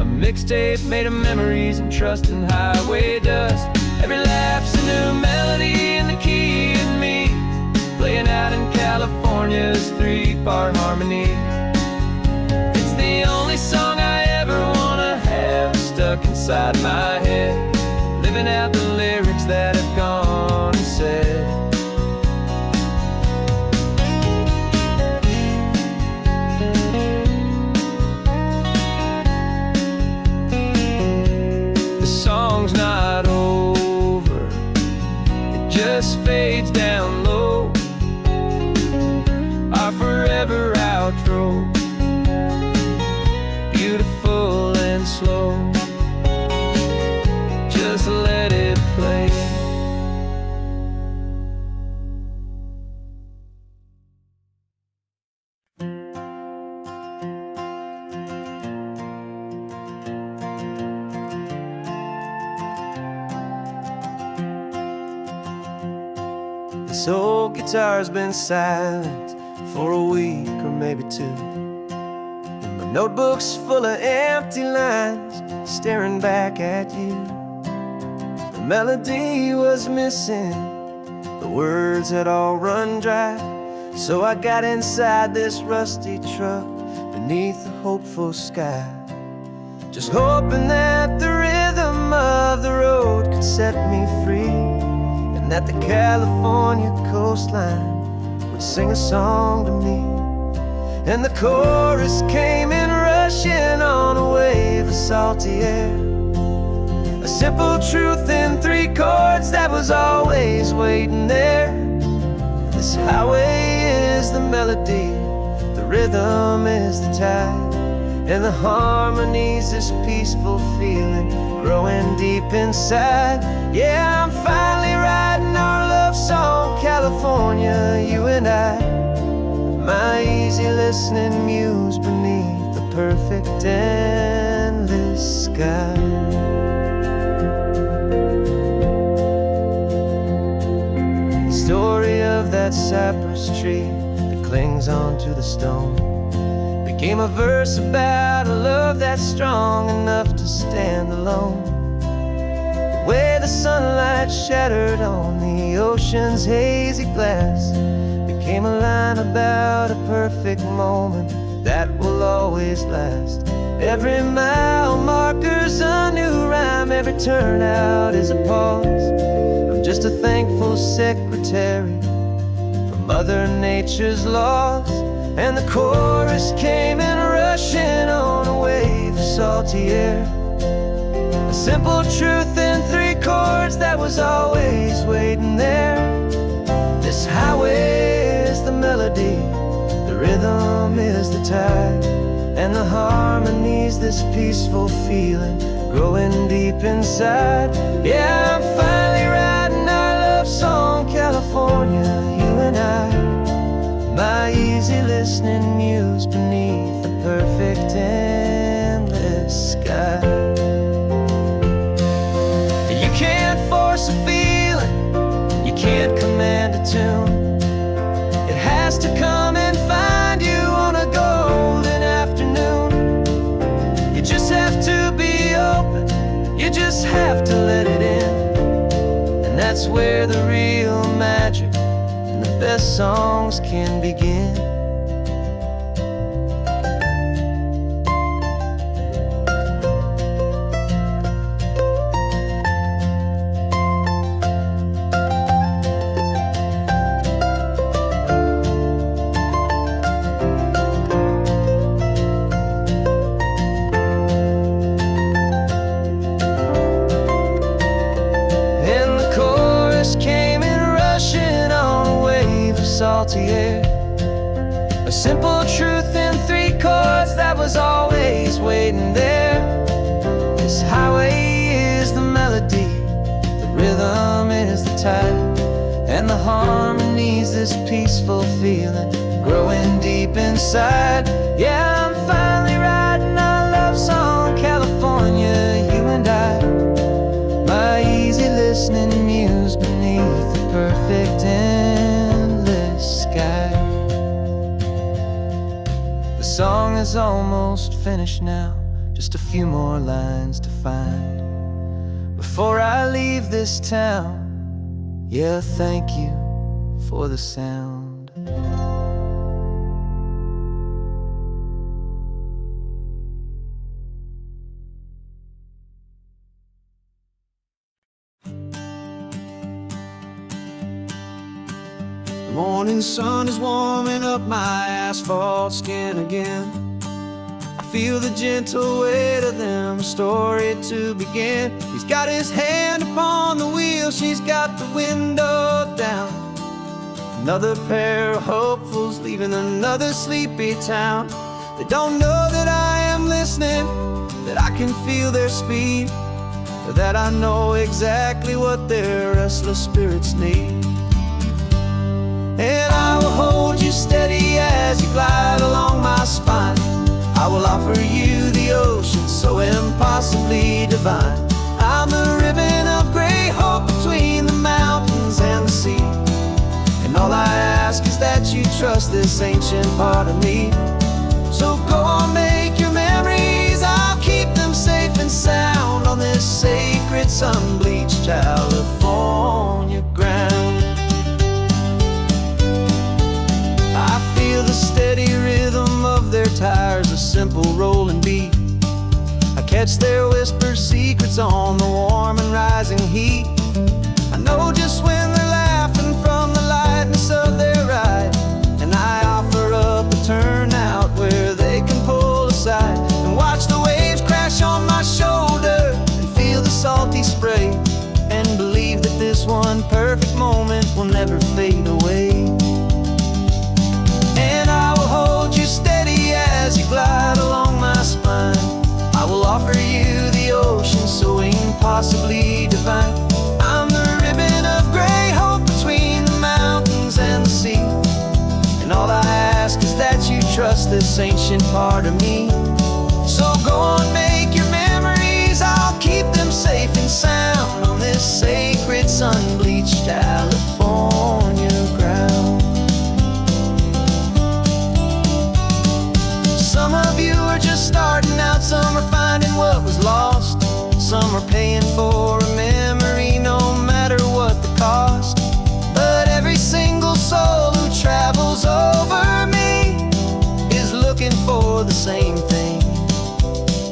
mixtape made of memories and trust and highway dust. Every laugh's a new melody in the key and me, playing out in California's 3-part harmony. It's the only song I ever wanna have stuck inside my head, living out the lyrics that have gone and said. The song's not over, it just fades down low, our forever outro, beautiful and slow. Just let it play. This old guitar's been silent for a week or maybe two, and my notebook's full of empty lines staring back at you. The melody was missing, the words had all run dry, so I got inside this rusty truck beneath the hopeful sky, just hoping that the rhythm of the road could set me free, and that the California coastline would sing a song to me. And the chorus came in rushing on a wave of salty air, a simple truth in 3 chords that was always waiting there. This highway is the melody, the rhythm is the tide, and the harmony's this peaceful feeling growing deep inside. Yeah, I'm finally writing our love song, California, you and I, my easy listening muse beneath the perfect endless sky. The story of that cypress tree that clings onto the stone became a verse about a love that's strong enough to stand alone. The way the sunlight shattered on the ocean's hazy glass became a line about a perfect moment that will always last. Every mile marker's a new rhyme, every turnout is a pause. I'm just a thankful secretary for Mother Nature's laws. And the chorus came in rushing on a wave of salty air, a simple truth in 3 chords that was always waiting there. This highway is the melody, the rhythm is the tide, and the harmony's this peaceful feeling growing deep inside. Yeah, I'm finally writing our love song, California, you and I, my easy listening muse beneath the perfect endless sky. You can't force a feeling, you can't command a tune. It has to come and find you on a golden afternoon. You just have to be open, you just have to let it in, and that's where the real magic, the best songs can begin. And the chorus came in rushing on a wave of salty air, a simple truth in 3 chords that was always waiting there. This highway is the melody, the rhythm is the tide, and the harmony's this peaceful feeling growing deep inside. Yeah, I'm finally writing our love song, California, you and I, my easy listening muse beneath the perfect endless sky. The song is almost finished now, just a few more lines to find before I leave this town. Yeah, thank you for the sound. The morning sun is warming up my asphalt skin again. I feel the gentle weight of them, story to begin. He's got his hand upon the wheel, she's got the window down. Another pair of hopefuls leaving another sleepy town. They don't know that I am listening, that I can feel their speed, or that I know exactly what their restless spirits need. And I will hold you steady as you glide along my spine. I will offer you the ocean so impossibly divine. I'm the ribbon of gray hope between the mountains and the sea. And all I ask is that you trust this ancient part of me. So go on, make your memories, I'll keep them safe and sound on this sacred sun-bleached California ground. I feel the steady rhythm of their tires, a simple rolling beat. I catch their whispered secrets on the warm and rising heat. I know just when they're laughing from the lightness of their ride, and I offer up a turnout where they can pull aside and watch the waves crash on my shoulder and feel the salty spray, and believe that this one perfect moment will never fade away. And I will hold you steady as you glide along my spine. I will offer you the ocean so impossibly divine. I'm the ribbon of gray hope between the mountains and the sea. And all I ask is that you trust this ancient part of me. So go on, make your memories, I'll keep them safe and sound on this sacred sun-bleached California ground. Some of you are just starting out, some are finding what was lost, some are paying for a memory no matter what the cost. But every single soul who travels over me is looking for the same thing,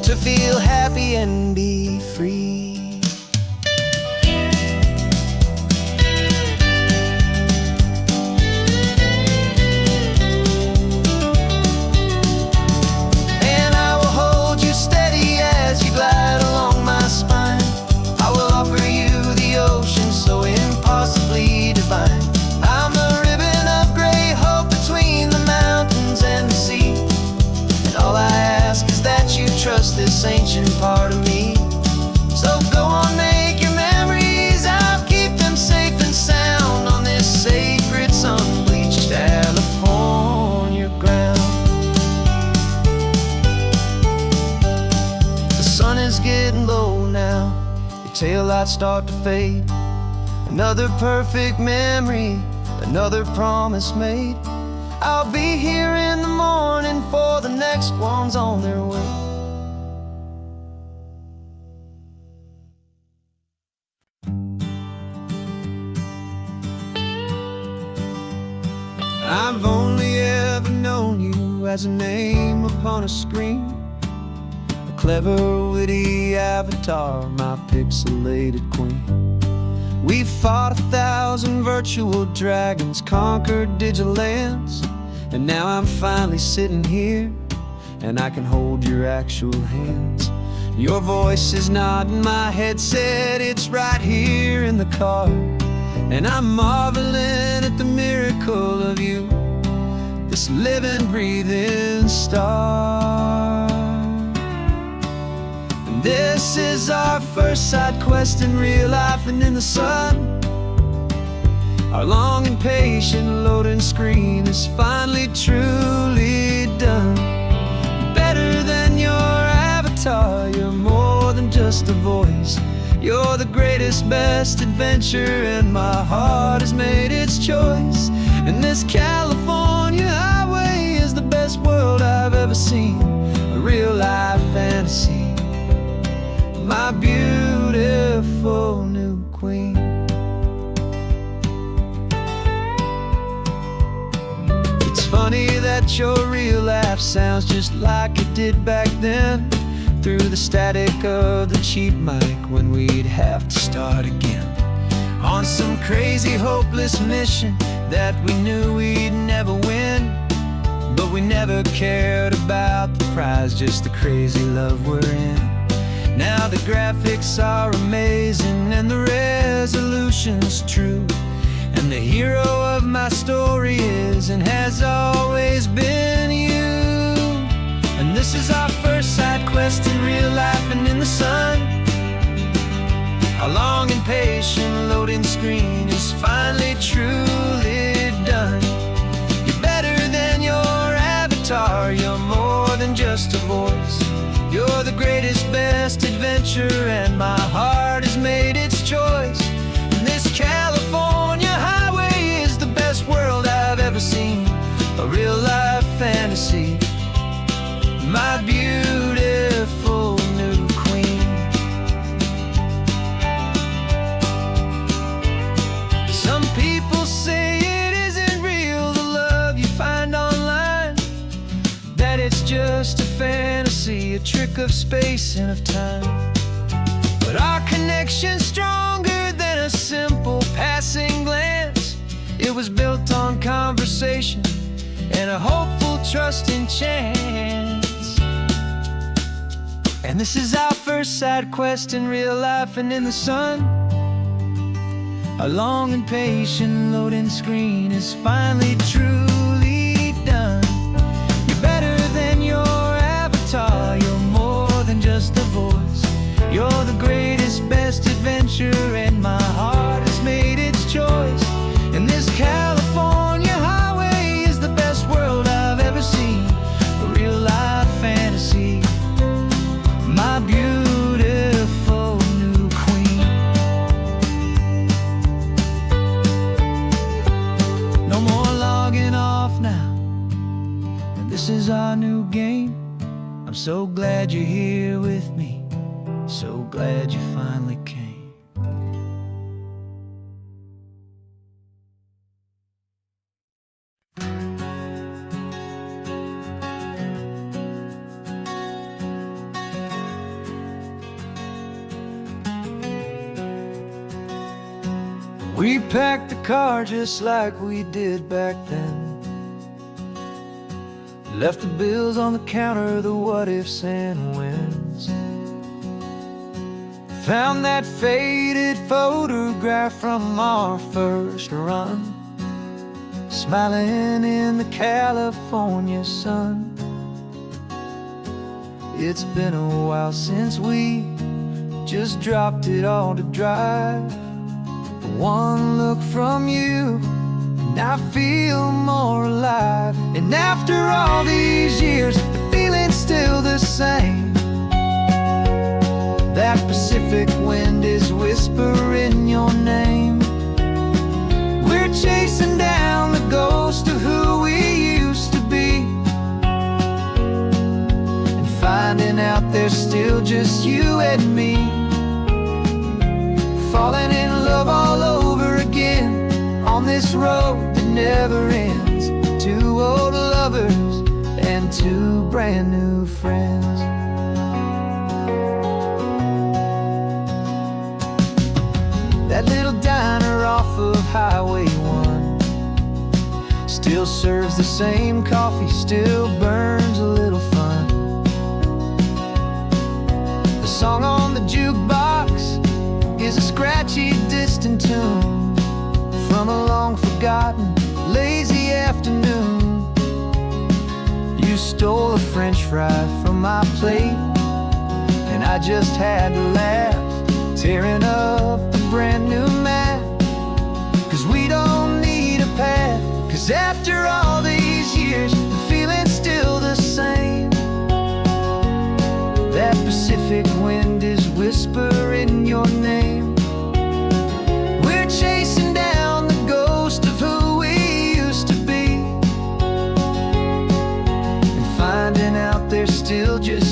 to feel happy and be free. Glide along my spine. I will offer you the ocean so impossibly divine. I'm the ribbon of gray hope between the mountains and the sea. And all I ask is that you trust this ancient part of me. So go on, make your memories, I'll keep them safe and sound on this sacred sun-bleached California ground. Sun is getting low now, your taillights start to fade. Another perfect memory, another promise made. I'll be here in the morning for the next ones on their way. I've only ever known you as a name upon a screen, clever, witty avatar, my pixelated queen. We fought 1,000 virtual dragons, conquered digital lands, and now I'm finally sitting here, and I can hold your actual hands. Your voice is not in my headset, it's right here in the car, and I'm marveling at the miracle of you, this living, breathing star. This is our first side quest in real life and in the sun. Our long and patient loading screen is finally truly done. Better than your avatar, you're more than just a voice. You're the greatest, best adventure, and my heart has made its choice. And this California highway is the best world I've ever seen. A real life fantasy, my beautiful new queen. It's funny that your real life sounds just like it did back then, through the static of the cheap mic when we'd have to start again, on some crazy hopeless mission that we knew we'd never win. But we never cared about the prize, just the crazy love we're in. Now the graphics are amazing and the resolution's true, and the hero of my story is and has always been you. And this is our first side quest in real life and in the sun. Our long and patient loading screen is finally truly done. You're better than your avatar, you're more than just a voice. You're the greatest, best adventure, and my heart has made its choice. And this California highway is the best world I've ever seen, a real life fantasy, my beautiful new queen. Some people say it isn't real, the love you find online, that it's just a fantasy, a trick of space and of time. But our connection's stronger than a simple passing glance. It was built on conversation and a hopeful, trusting chance. And this is our first side quest in real life and in the sun. Our long and patient loading screen is finally truly done. You're better than your avatar, you're more than just a voice. You're the greatest, best adventure, and my heart has made its choice. And this California highway is the best world I've ever seen, a real life fantasy, my beautiful new queen. No more logging off now, and this is our new game. I'm so glad you're here with me, so glad you finally came. We packed the car just like we did back then, left the bills on the counter, the what ifs and whens. Found that faded photograph from our first run, smiling in the California sun. It's been a while since we just dropped it all to drive. One look from you and I feel more alive. And after all these years, the feeling's still the same. That Pacific wind is whispering your name. We're chasing down the ghost of who we used to be, and finding out there's still just you and me. Falling in love all over again on this road that never ends. Two old lovers and two brand new friends. That little diner off of Highway 1 still serves the same coffee, still burns a little fun. The song on the jukebox is a scratchy, distant tune from a long-forgotten, lazy afternoon. You stole a French fry from my plate, and I just had to laugh, tearing up the brand new map. 'Cause we don't need a path, 'cause after all these years, the feeling's still the same. That Pacific wind is whispering your name. We're chasing down the ghost of who we used to be, and finding out there's still just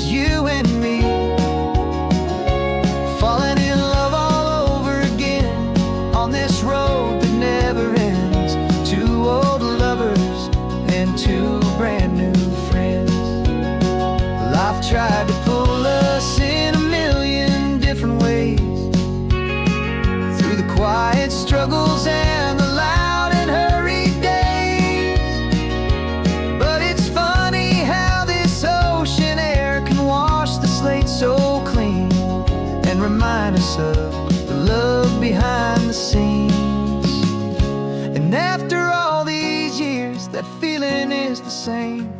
remind us of the love behind the scenes. And after all these years, that feeling is the same.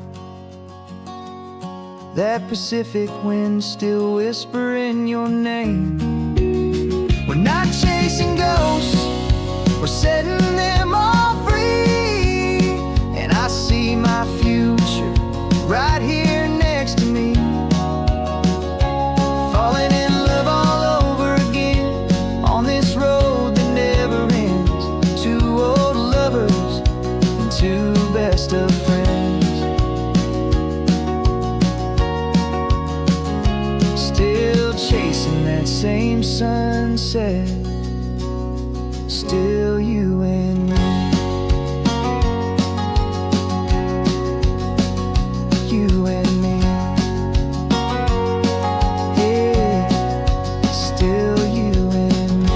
That Pacific wind still whispering your name. We're not chasing ghosts, we're setting them all free. And I see my future right here next to me, falling in love all over again on this road that never ends. Two old lovers and two best of friends, still chasing that same sunset. Still you and me, you and me, yeah, still you and me.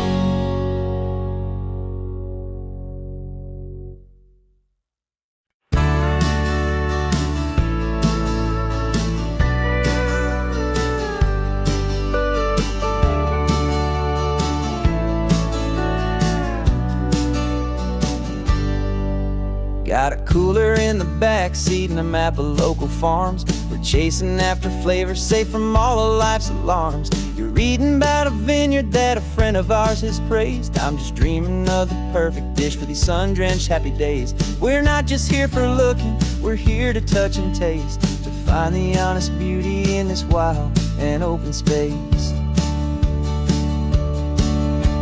Got a cooler in the back seat and a map of local farms. We're chasing after flavors safe from all of life's alarms. You're reading about a vineyard that a friend of ours has praised. I'm just dreaming of the perfect dish for these sun-drenched happy days. We're not just here for looking, we're here to touch and taste, to find the honest beauty in this wild and open space.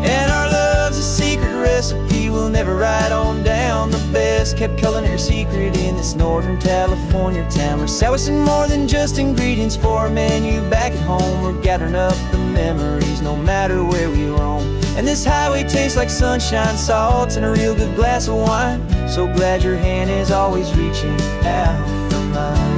And our love's a secret recipe we'll never write on down. The best kept culinary secret in this Northern California town. We're sourcing more than just ingredients for a menu back at home. We're gathering up the memories no matter where we roam. And this highway tastes like sunshine, salt, and a real good glass of wine. So glad your hand is always reaching out for mine.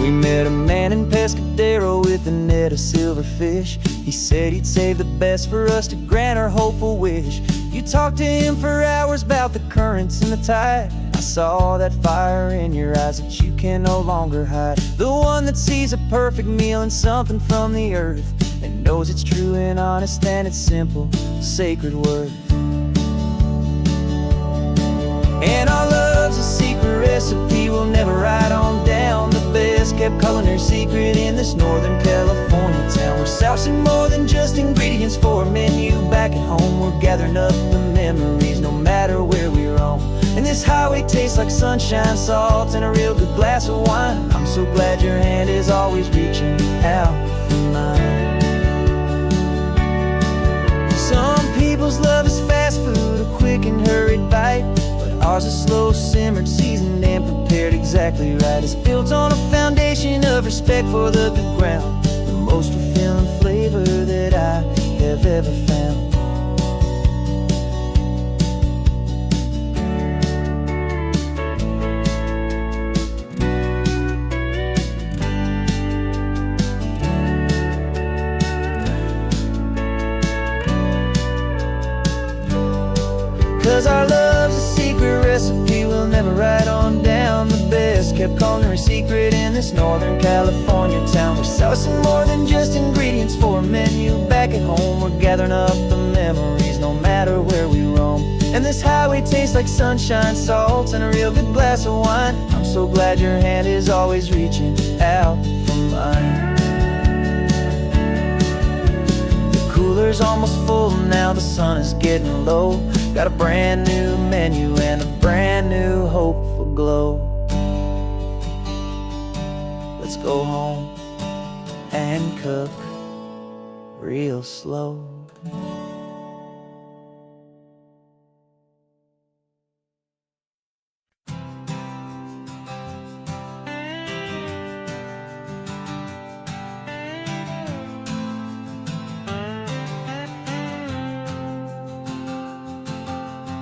We met a man in Pescadero with a net of silverfish. He said he'd save the best for us to grant our hopeful wish. You talked to him for hours about the currents and the tide. I saw that fire in your eyes that you can no longer hide. The one that sees a perfect meal in something from the earth, and knows it's true and honest and it's simple, sacred worth. And our love's a secret recipe we'll never write on down. The best kept culinary secret in this Northern California town. We're sourcing more than just ingredients for a menu back at home. We're gathering up the memories no matter where we roam. And this highway tastes like sunshine, salt, and a real good glass of wine. I'm so glad your hand is always reaching out for mine. Some people's love is fast food, a quick and hurried bite. Ours is slow simmered, seasoned, and prepared exactly right. It's built on a foundation of respect for the good ground, the most fulfilling flavor that I have ever found. 'Cause our love's a secret recipe we'll never write on down. The best kept culinary secret in this Northern California town. We're sourcing more than just ingredients for a menu back at home. We're gathering up the memories no matter where we roam. And this highway tastes like sunshine, salt, and a real good glass of wine. I'm so glad your hand is always reaching out for mine. The cooler's almost full now, the sun is getting low. Got a brand new menu and a brand new hopeful glow. Let's go home and cook real slow.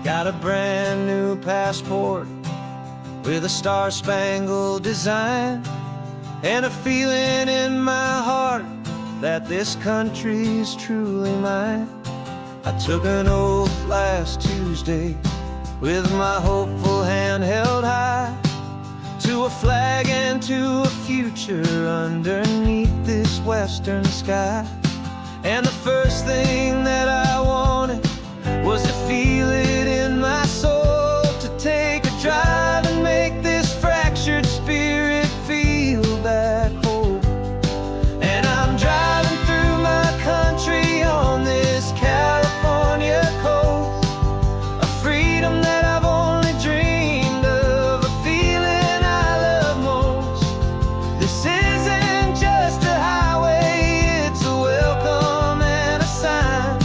Got a brand new passport with a star-spangled design, and a feeling in my heart that this country's truly mine. I took an oath last Tuesday with my hopeful hand held high to to a flag and to a future underneath this western sky. And the first thing that I wanted was to feel it in my soul, to take a drive and make this fractured spirit feel back whole. And I'm driving through my country on this California coast, a freedom that I've only dreamed of, a feeling I love most. This isn't just a highway, it's a welcome and a sign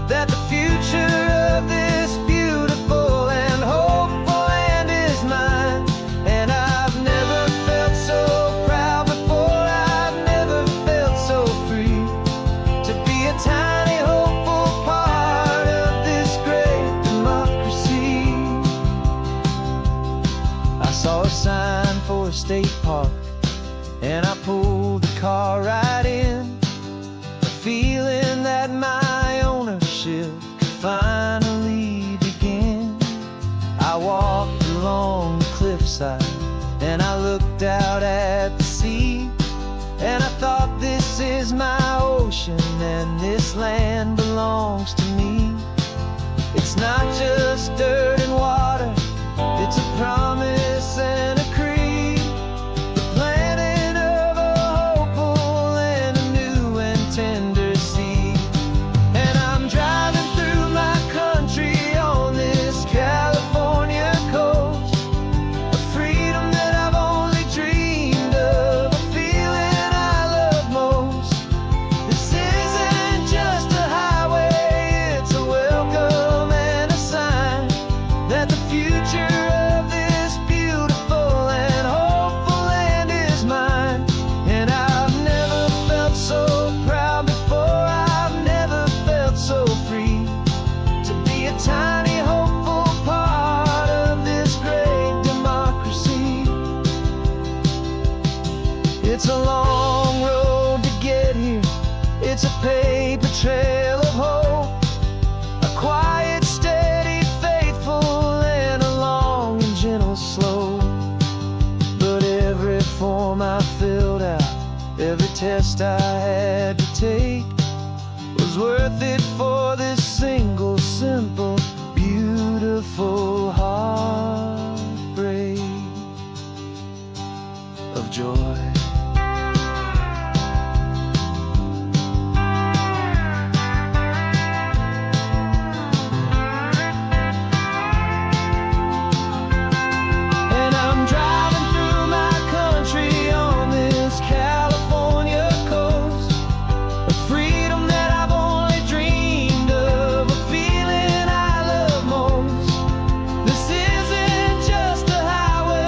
that the future of this beautiful and hopeful land is mine. And I've never felt so proud before, I've never felt so free, to be a tiny hopeful part of this great democracy. I saw a sign for a state park, and I pulled the car right in, a feeling that my ownership could finally begin. I walked along the cliffside and I looked out at the sea, and I thought, this is my ocean and this land belongs to me. It's not just dirt and water, it's a promise and a creed, the planting of a hopeful and a new and tender seed. And I'm driving through my country on this California coast, a freedom that I've only dreamed of, a feeling I love most. This isn't just a highway, it's a welcome and a sign that the future of this beautiful and hopeful land is mine. And I've never felt so proud before, I've never felt so free, to be a tiny hopeful part of this great democracy. It's a long road to get here, it's a paper trail of hope, a quiet, steady, faithful, and a long and gentle slope. But every form I filled out, every test I had to take, was worth it for this single, simple, beautiful heartbreak of joy. And I'm driving through my country on this California coast, a freedom that I've only dreamed of, a feeling I love most. This isn't just a highway,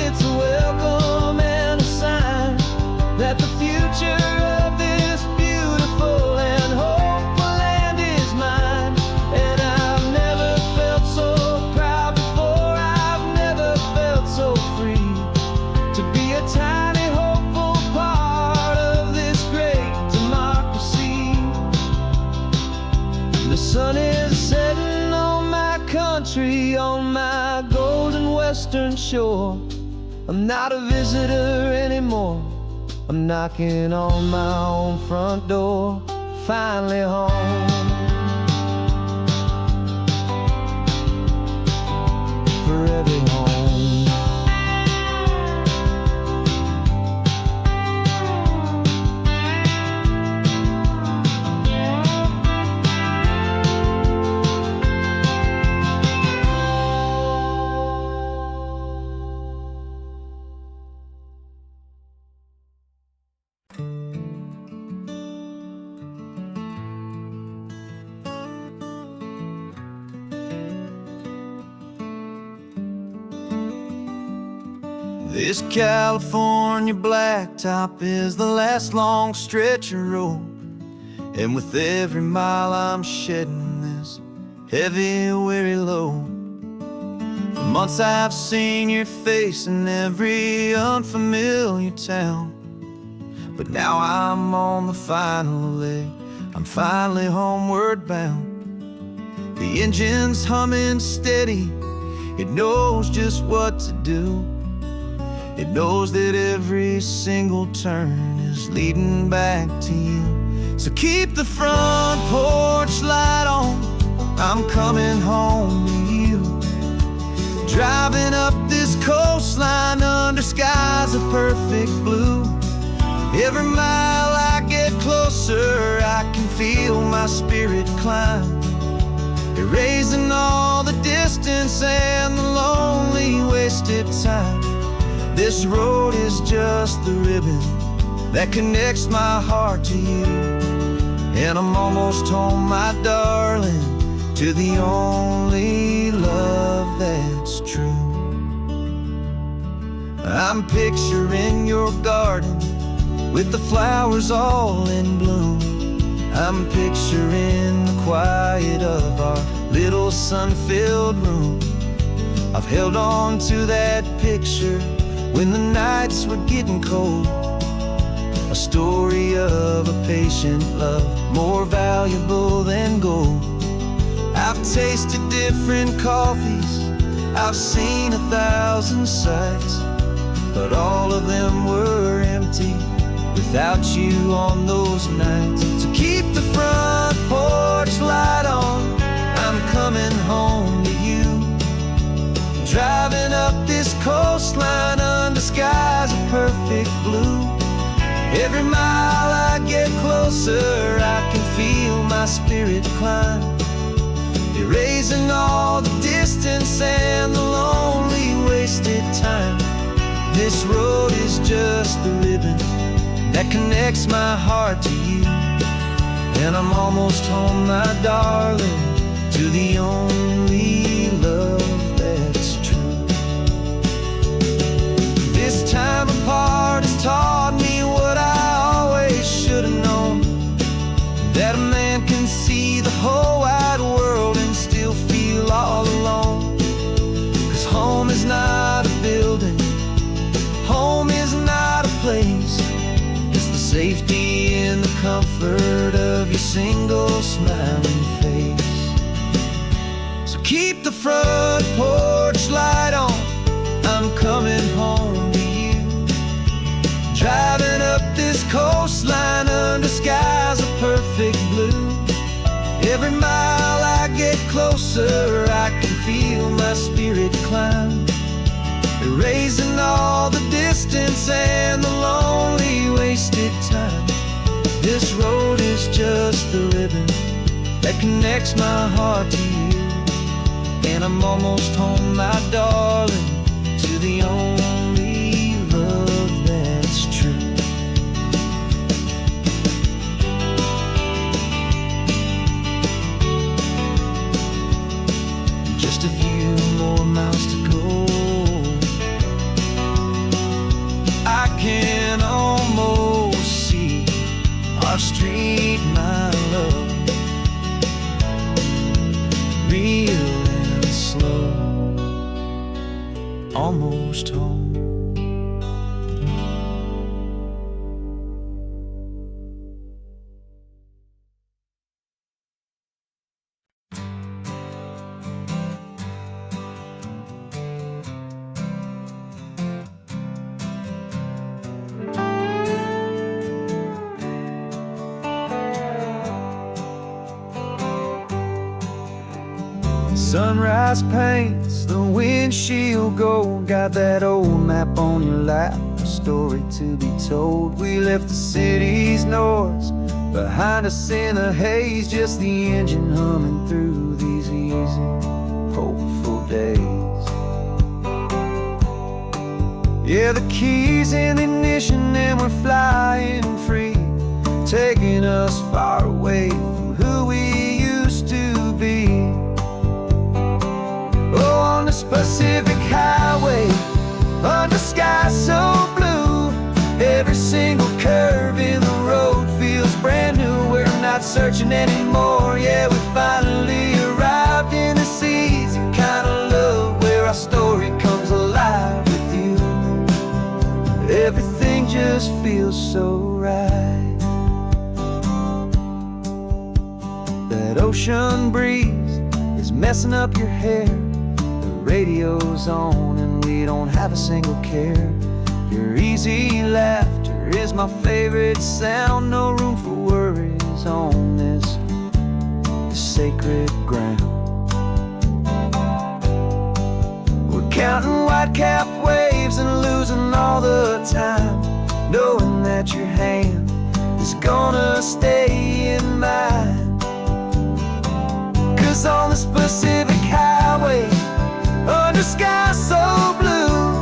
it's a welcome and a sign that the future of this beautiful and hopeful land is mine. And I've never felt so proud before, I've never felt so free, to be a tiny hopeful part of this great democracy. The sun is setting on my country, on my golden western shore. I'm not a visitor anymore, I'm knocking on my own front door, finally home. Forever home. This California blacktop is the last long stretch of road, and with every mile I'm shedding this heavy, weary load. For months I've seen your face in every unfamiliar town, but now I'm on the final leg, I'm finally homeward bound. The engine's humming steady, it knows just what to do. It knows that every single turn is leading back to you. So keep the front porch light on, I'm coming home to you. Driving up this coastline under skies of perfect blue. Every mile I get closer, I can feel my spirit climb, erasing all the distance and the lonely wasted time. This road is just the ribbon that connects my heart to you. And I'm almost home, my darling, to the only love that's true. I'm picturing your garden with the flowers all in bloom. I'm picturing the quiet of our little sun-filled room. I've held on to that picture when the nights were getting cold. A story of a patient love, more valuable than gold. I've tasted different coffees, I've seen 1,000 sights, but all of them were empty without you on those nights. So keep the front porch light on, I'm coming home to you. Driving up this coastline under skies of perfect blue. Every mile I get closer, I can feel my spirit climb, erasing all the distance and the lonely wasted time. This road is just the ribbon that connects my heart to you. And I'm almost home, my darling, to the only love that's true. This time apart has taught me what I always should have known, that a man can see the whole wide world and still feel all alone. 'Cause home is not a building, home is not a place, it's the safety and the comfort of your single smiling face. So keep the front porch light on, I'm coming home to you. Driving up this coastline under skies of perfect blue. Every mile I get closer, I can feel my spirit climb, erasing all the distance and the lonely wasted time. This road is just the ribbon that connects my heart to you. And I'm almost home, my darling, to the only love that's true. Just a few more miles to go, I can almost see our street, my love, real and slow, almost home. Sunrise paints the windshield gold. Got that old map on your lap, a story to be told. We left the city's noise behind us in the haze, just the engine humming through these easy, hopeful days. Yeah, the keys in the ignition and we're flying free, taking us far away from who we used to be. Oh, on this Pacific highway, under skies so blue, every single curve in the road feels brand new. We're not searching anymore, yeah, we finally arrived in this easy kind of love, where our story comes alive with you. Everything just feels so right. That ocean breeze is messing up your hair, radio's on and we don't have a single care. Your easy laughter is my favorite sound. No room for worries on this sacred ground. We're counting white-capped waves and losing all the time, knowing that your hand is gonna stay in mine. 'Cause on this Pacific highway, under sky so blue,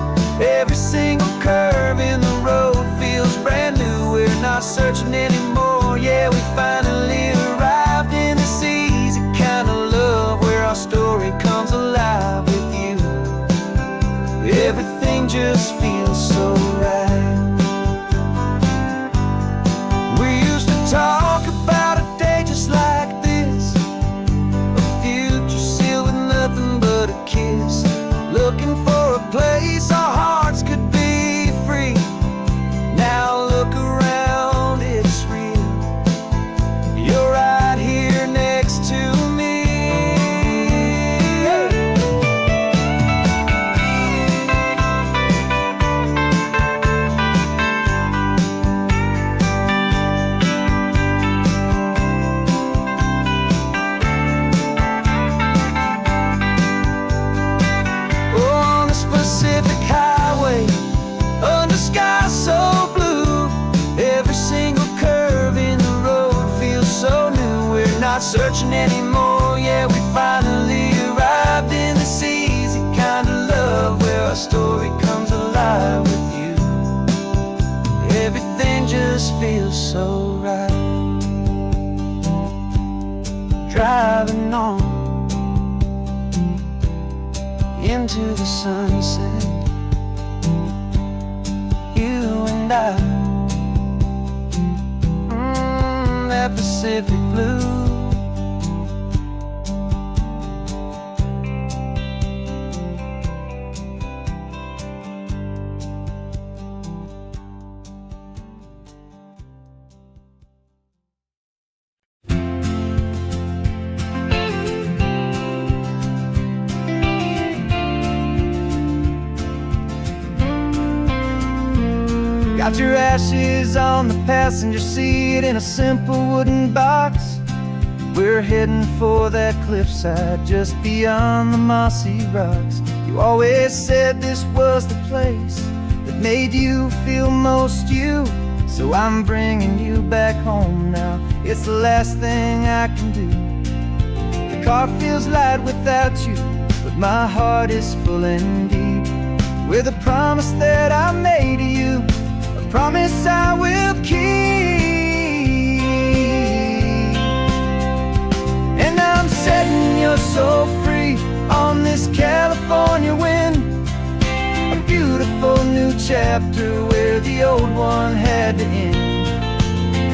every single curve in the road feels brand new. We're not searching anymore, yeah, we finally arrived in this easy kind of love where our story comes alive with you. Everything just feels so right. We used to talk about a day just like this, a future sealed with nothing but a kiss, looking for a place our hearts could be free. Now look around, it's real. You're right here next to me. On this Pacific highway, under sky so blue, every single curve in the road feels so new. We're not searching anymore, yeah, we finally arrived in this easy kind of love where our story comes alive with you. Everything just feels so right. Driving on into the sunset, you and I, that Pacific blue. Got your ashes on the passenger seat in a simple wooden box. We're heading for that cliffside just beyond the mossy rocks. You always said this was the place that made you feel most you. So I'm bringing you back home now. It's the last thing I can do. The car feels light without you, but my heart is full and deep with a promise that I made to you, a promise I will keep. And I'm setting your soul free on this California wind, a beautiful new chapter where the old one had to end.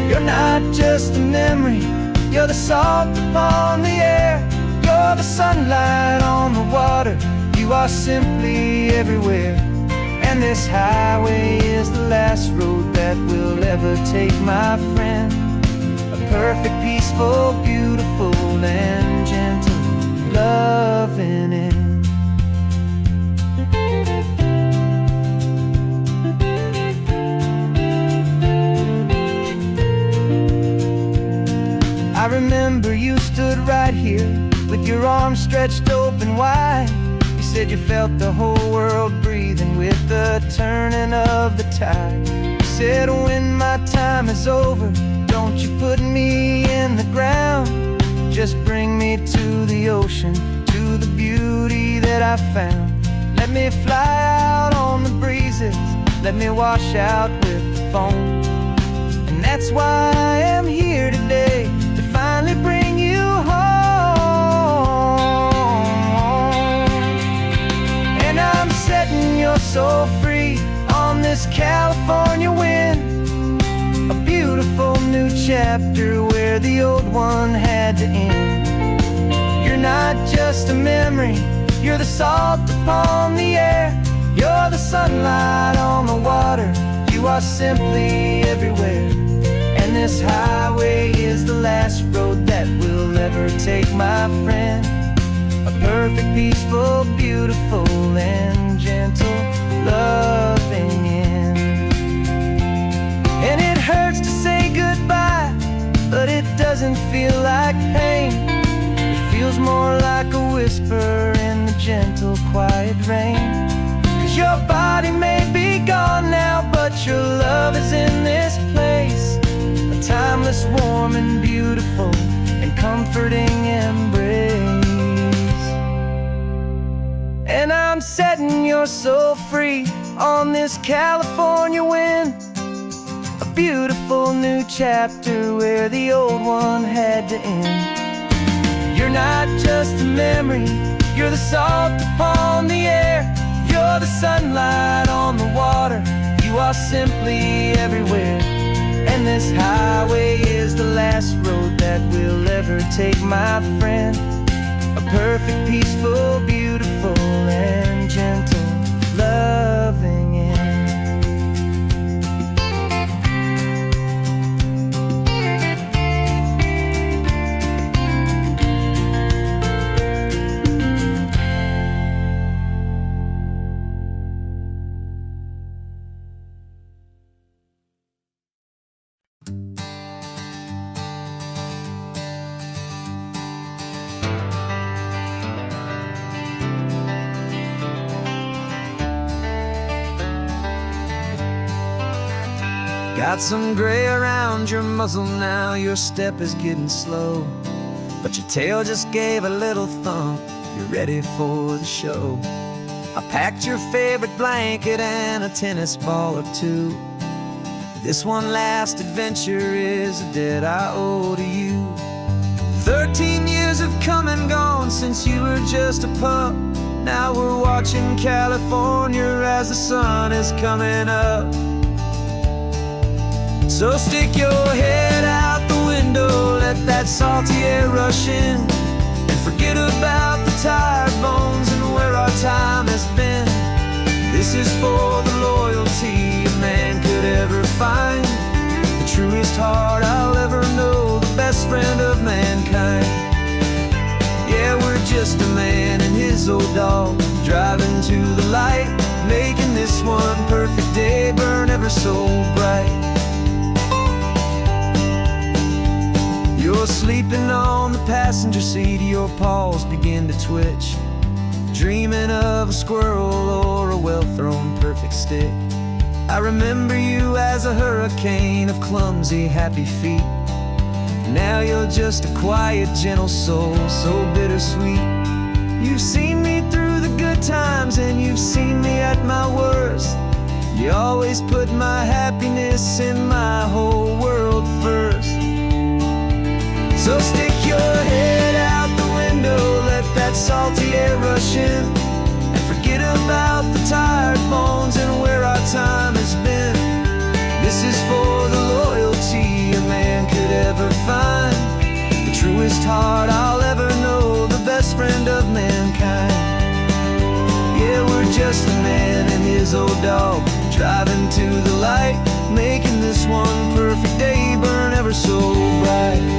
You're not just a memory, you're the salt upon the air, you're the sunlight on the water, you are simply everywhere. And this highway is the last road that we'll ever take, my friend. A perfect, peaceful, beautiful, and gentle loving end. I remember you stood right here with your arms stretched open wide. You said you felt the whole world breathing with the turning of the tide. You said when my time is over, don't you put me in the ground, just bring me to the ocean, to the beauty that I found. Let me fly out on the breezes, let me wash out with the foam. And that's why I am here today, to finally bring you home. And I'm setting your soul free on this California wind, a beautiful new chapter where the old one had to end. You're not just a memory, you're the salt upon the air, you're the sunlight on the water, you are simply everywhere. And this highway is the last road that we'll ever take, my friend. A perfect, peaceful, beautiful, and gentle loving end. feel like pain. It feels more like a whisper in the gentle, quiet rain. 'Cause your body may be gone now, but your love is in this place. A timeless, warm and beautiful and comforting embrace. And I'm setting your soul free on this California wind. A beautiful new chapter where the old one had to end. You're not just a memory, you're the salt upon the air. You're the sunlight on the water, you are simply everywhere. And this highway is the last road that we'll ever take, my friend. A perfect, peaceful, beautiful and gentle, loving end. Got some gray around your muzzle now, your step is getting slow, but your tail just gave a little thump, you're ready for the show. I packed your favorite blanket and a tennis ball or two. This one last adventure is a debt I owe to you. 13 years have come and gone since you were just a pup. Now we're watching California as the sun is coming up. So stick your head out the window, let that salty air rush in, and forget about the tired bones and where our time has been. This is for the loyalty a man could ever find, the truest heart I'll ever know, the best friend of mankind. Yeah, we're just a man and his old dog, driving to the light, making this one perfect day burn ever so bright. You're sleeping on the passenger seat, your paws begin to twitch, dreaming of a squirrel or a well-thrown perfect stick. I remember you as a hurricane of clumsy, happy feet. Now you're just a quiet, gentle soul, so bittersweet. You've seen me through the good times and you've seen me at my worst. You always put my happiness in my whole world first. So stick your head out the window, let that salty air rush in, and forget about the tired bones and where our time has been. This is for the loyalty a man could ever find, the truest heart I'll ever know, the best friend of mankind. Yeah, we're just a man and his old dog, driving to the light, making this one perfect day burn ever so bright.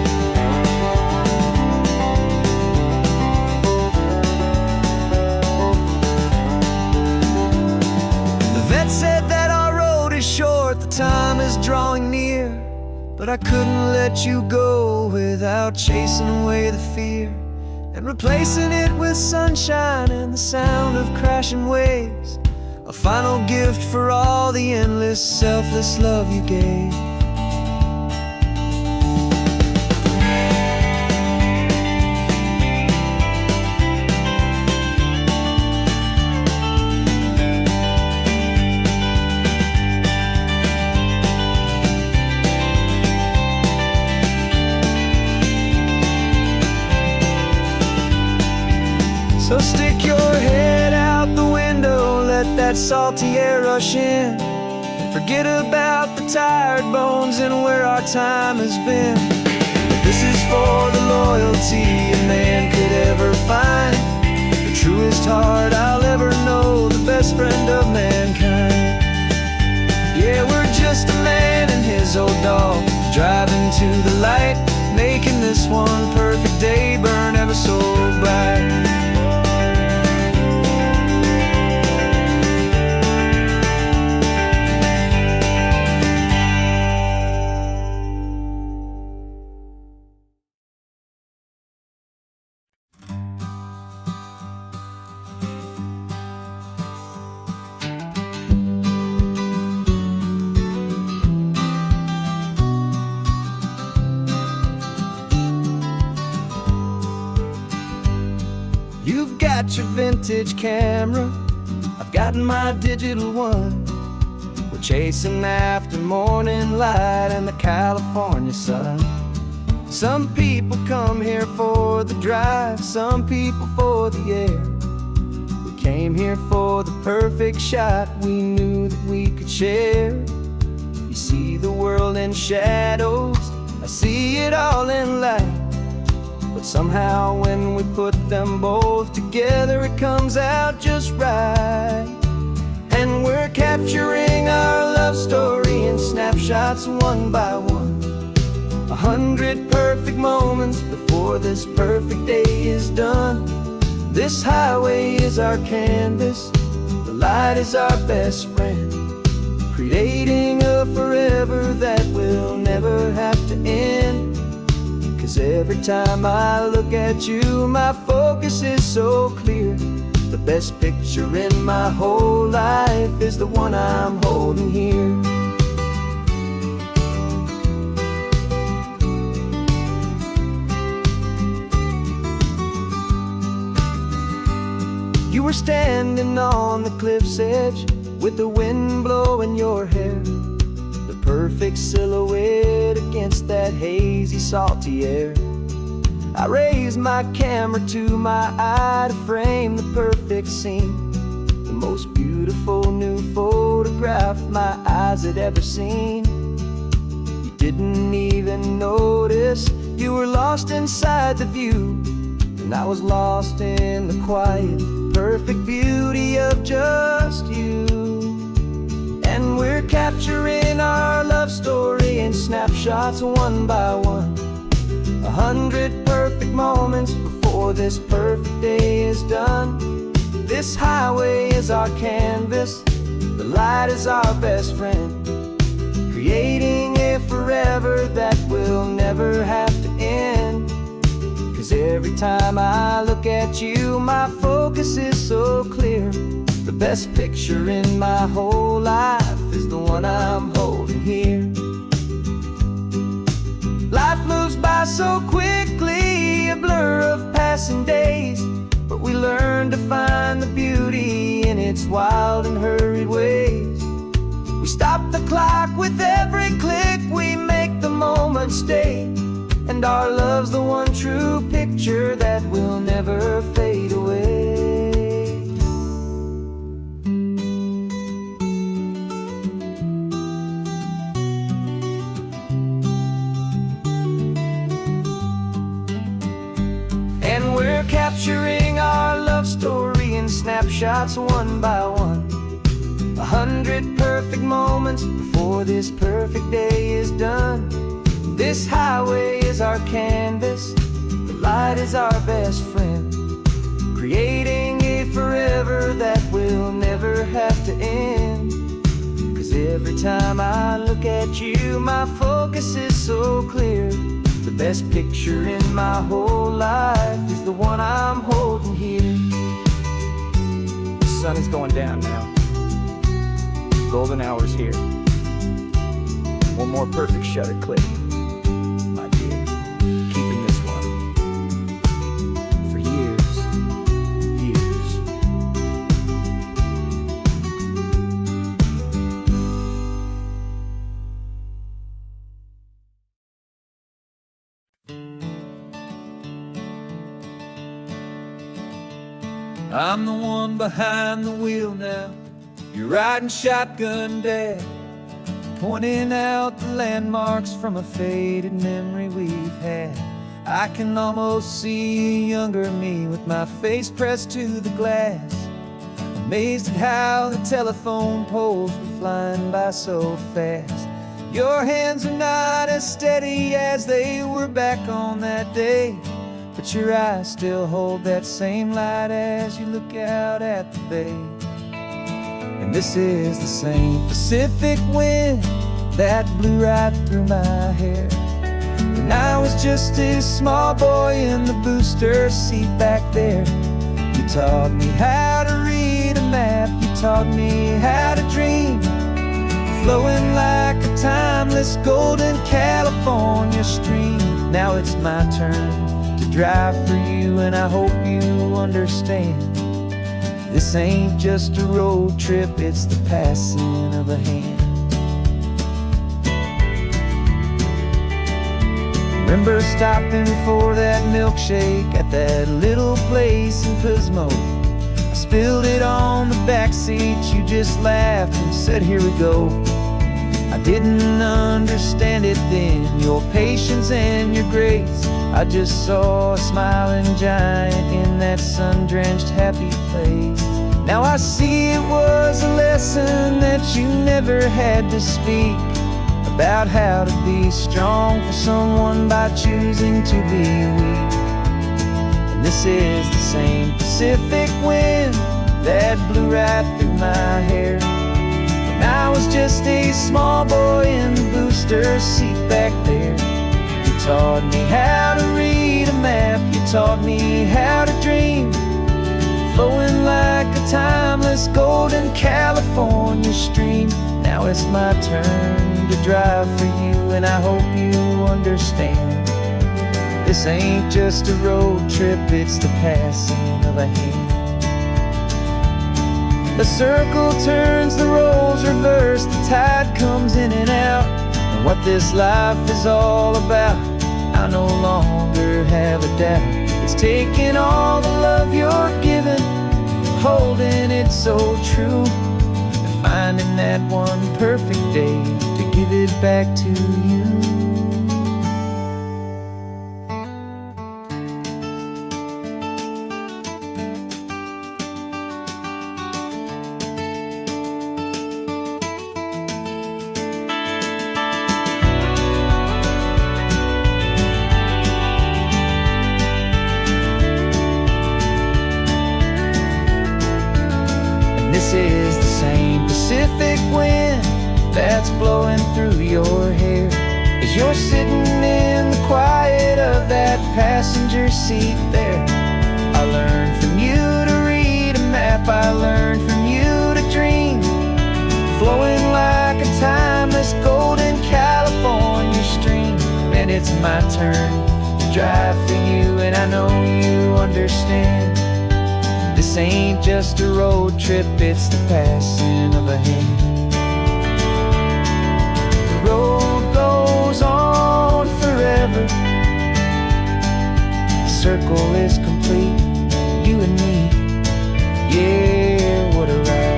Said that our road is short, the time is drawing near, but I couldn't let you go without chasing away the fear and replacing it with sunshine and the sound of crashing waves, a final gift for all the endless, selfless love you gave. So stick your head out the window, let that salty air rush in, and forget about the tired bones and where our time has been. This is for the loyalty a man could ever find, the truest heart I'll ever know, the best friend of mankind. Yeah, we're just a man and his old dog, driving to the light, making this one perfect day burn ever so bright. got your vintage camera, I've got my digital one. We're chasing after morning light and the California sun. Some people come here for the drive, some people for the air. We came here for the perfect shot we knew that we could share. You see the world in shadows, I see it all in light. But somehow when we put them both together, it comes out just right. And we're capturing our love story in snapshots one by one. 100 perfect moments before this perfect day is done. This highway is our canvas, the light is our best friend, creating a forever that will never have to end. 'Cause every time I look at you, my focus is so clear. The best picture in my whole life is the one I'm holding here. You were standing on the cliff's edge with the wind blowing your hair, the perfect silhouette against that hazy, salty air. I raised my camera to my eye to frame the perfect scene, the most beautiful new photograph my eyes had ever seen. You didn't even notice you were lost inside the view, and I was lost in the quiet, perfect beauty of just you. And we're capturing our love story in snapshots one by one. 100 perfect moments before this perfect day is done. This highway is our canvas, the light is our best friend, creating a forever that will never have to end. 'Cause every time I look at you, my focus is so clear. The best picture in my whole life is the one I'm holding here. Life moves by so quickly, a blur of passing days, but we learn to find the beauty in its wild and hurried ways. We stop the clock with every click, we make the moment stay, and our love's the one true picture that will never fade away. And we're capturing our love story in snapshots one by one. 100 perfect moments before this perfect day is done. This highway is our canvas, the light is our best friend, creating a forever that will never have to end. 'Cause every time I look at you, my focus is so clear. The best picture in my whole life is the one I'm holding here. The sun is going down now. Golden hour's here. One more perfect shutter click. Keeping this one for years, years. I'm the one behind the wheel now. You're riding shotgun, Dad, pointing out the landmarks from a faded memory we've had. I can almost see a younger me with my face pressed to the glass, amazed at how the telephone poles were flying by so fast. Your hands are not as steady as they were back on that day, but your eyes still hold that same light as you look out at the bay. And this is the same Pacific wind that blew right through my hair when I was just a small boy in the booster seat back there. You taught me how to read a map, you taught me how to dream, flowing like a timeless golden California stream. Now it's my turn to drive for you, and I hope you understand. This ain't just a road trip, it's the passing of a hand. Remember stopping for that milkshake at that little place in Pismo. I spilled it on the back seat, you just laughed and said, "Here we go." I didn't understand it then, your patience and your grace. I just saw a smiling giant in that sun-drenched happy place. Now I see it was a lesson that you never had to speak, about how to be strong for someone by choosing to be weak. And this is the same Pacific wind that blew right through my hair when I was just a small boy in the booster seat back there. You taught me how to read a map, you taught me how to dream, flowing like a timeless golden California stream. Now it's my turn to drive for you, and I hope you understand. This ain't just a road trip, it's the passing of a hand. The circle turns, the roles reverse, the tide comes in and out. And what this life is all about, I no longer have a doubt. It's taking all the love you're giving, holding it so true, and finding that one perfect day to give it back to you. This is the same Pacific wind that's blowing through your hair as you're sitting in the quiet of that passenger seat there. I learned from you to read a map, I learned from you to dream, flowing like a timeless golden California stream. And it's my turn to drive for you, and I know you understand. This ain't just a road trip, it's the passing of a hand. The road goes on forever, the circle is complete, you and me, yeah, what a ride.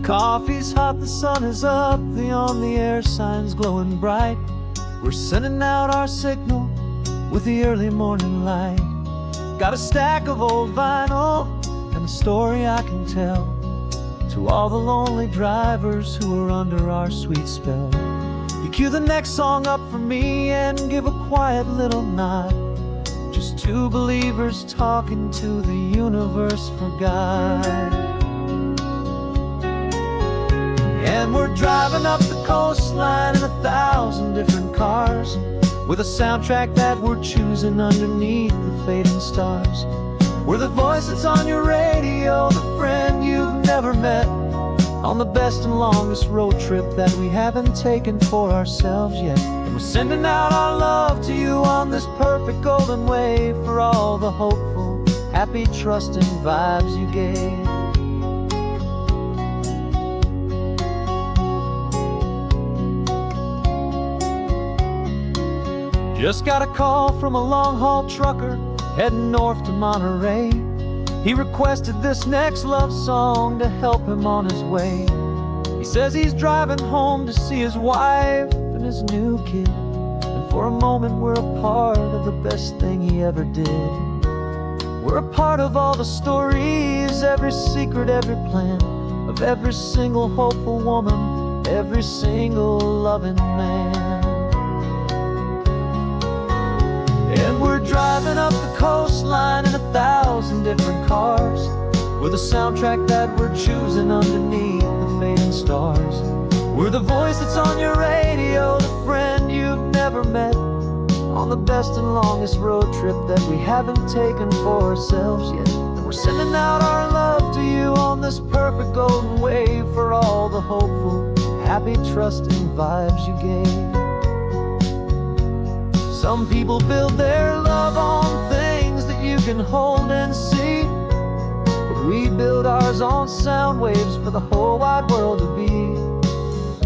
Coffee's hot, the sun is up, the on-the-air sign's glowing bright. We're sending out our signal with the early morning light. Got a stack of old vinyl and a story I can tell to all the lonely drivers who are under our sweet spell. You cue the next song up for me and give a quiet little nod. Just two believers talking to the universe for God. And we're driving up the coastline in 1,000 different cars, with a soundtrack that we're choosing underneath the fading stars. We're the voice that's on your radio, the friend you've never met, on the best and longest road trip that we haven't taken for ourselves yet. And we're sending out our love to you on this perfect golden wave, for all the hopeful, happy, trusting vibes you gave. Just got a call from a long-haul trucker heading north to Monterey. He requested this next love song to help him on his way. He says he's driving home to see his wife and his new kid, and for a moment we're a part of the best thing he ever did. We're a part of all the stories, every secret, every plan, of every single hopeful woman, every single loving man. And we're driving up the coastline in 1,000 different cars, with a soundtrack that we're choosing underneath the fading stars. We're the voice that's on your radio, the friend you've never met, on the best and longest road trip that we haven't taken for ourselves yet. And we're sending out our love to you on this perfect golden wave for all the hopeful, happy, trusting vibes you gave. Some people build their love on things that you can hold and see, but we build ours on sound waves for the whole wide world to be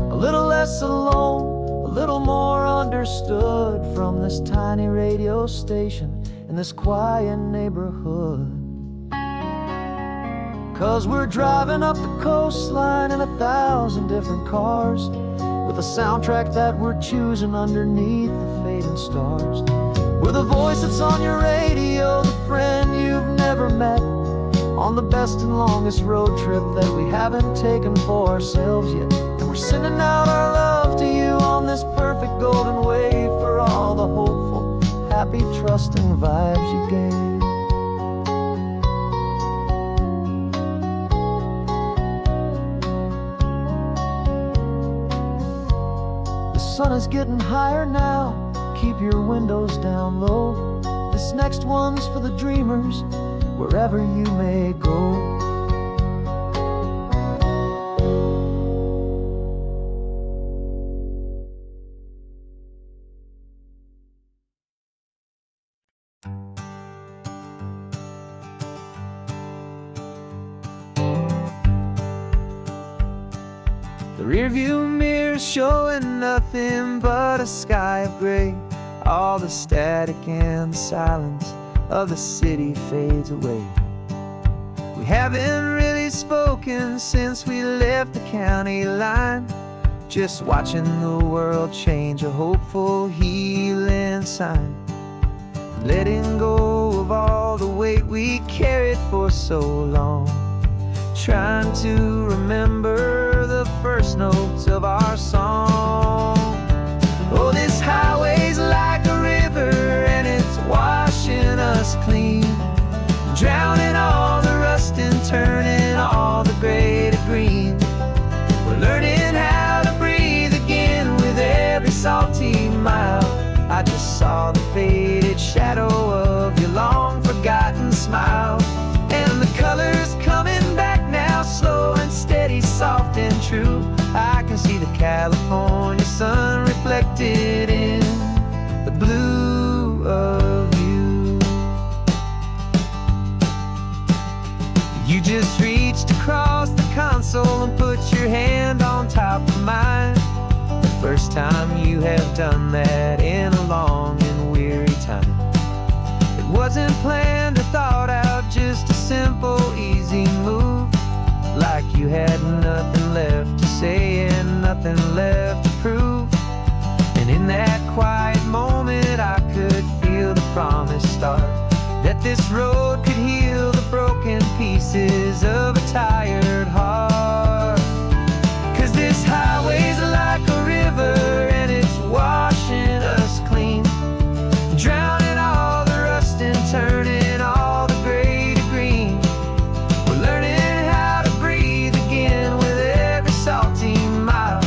a little less alone, a little more understood from this tiny radio station in this quiet neighborhood. 'Cause we're driving up the coastline in 1,000 different cars, with a soundtrack that we're choosing underneath the fading stars. We're the voice that's on your radio, the friend you've never met, on the best and longest road trip that we haven't taken for ourselves yet. And we're sending out our love to you on this perfect golden wave for all the hopeful, happy, trusting vibes you gave. The sun is getting higher now, keep your windows down low. This next one's for the dreamers, wherever you may go. The rearview mirror's showing nothing but a sky of gray. All the static and the silence of the city fades away. We haven't really spoken since we left the county line, just watching the world change, a hopeful healing sign. Letting go of all the weight we carried for so long, trying to remember the first notes of our song. Oh, this highway's like a river and it's washing us clean, drowning all the rust and turning all the gray to green. We're learning how to breathe again with every salty mile. I just saw the faded shadow of your long forgotten smile, and the colors coming back now, slow and steady, soft and true. I can see the California sun reflected in the blue of you. You just reached across the console and put your hand on top of mine. The first time you have done that in a long and weary time. It wasn't planned or thought out, just a simple, easy move. Like you had nothing left to say and nothing left to prove. And in that quiet moment I could feel the promise start, that this road could heal the broken pieces of a tired heart. 'Cause this highway's like a river and it's washing us clean, drowning all the rust and turning all the gray to green. We're learning how to breathe again with every salty mile.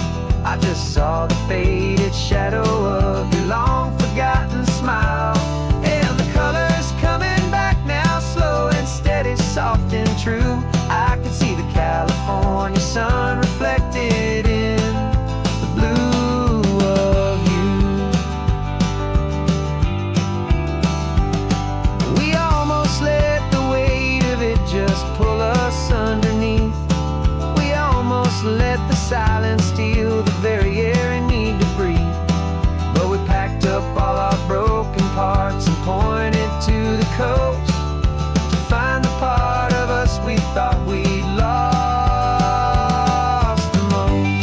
I just saw the faded shadow of your long forgotten smile, and the colors coming back now, slow and steady, soft and true. I can see the California sun reflected in the blue of you. We almost let the weight of it just pull us underneath. We almost let the silence steal the very air we need to breathe. But we packed up all our broken parts and pointed to the coast to find the part of us we thought we'd lost the most.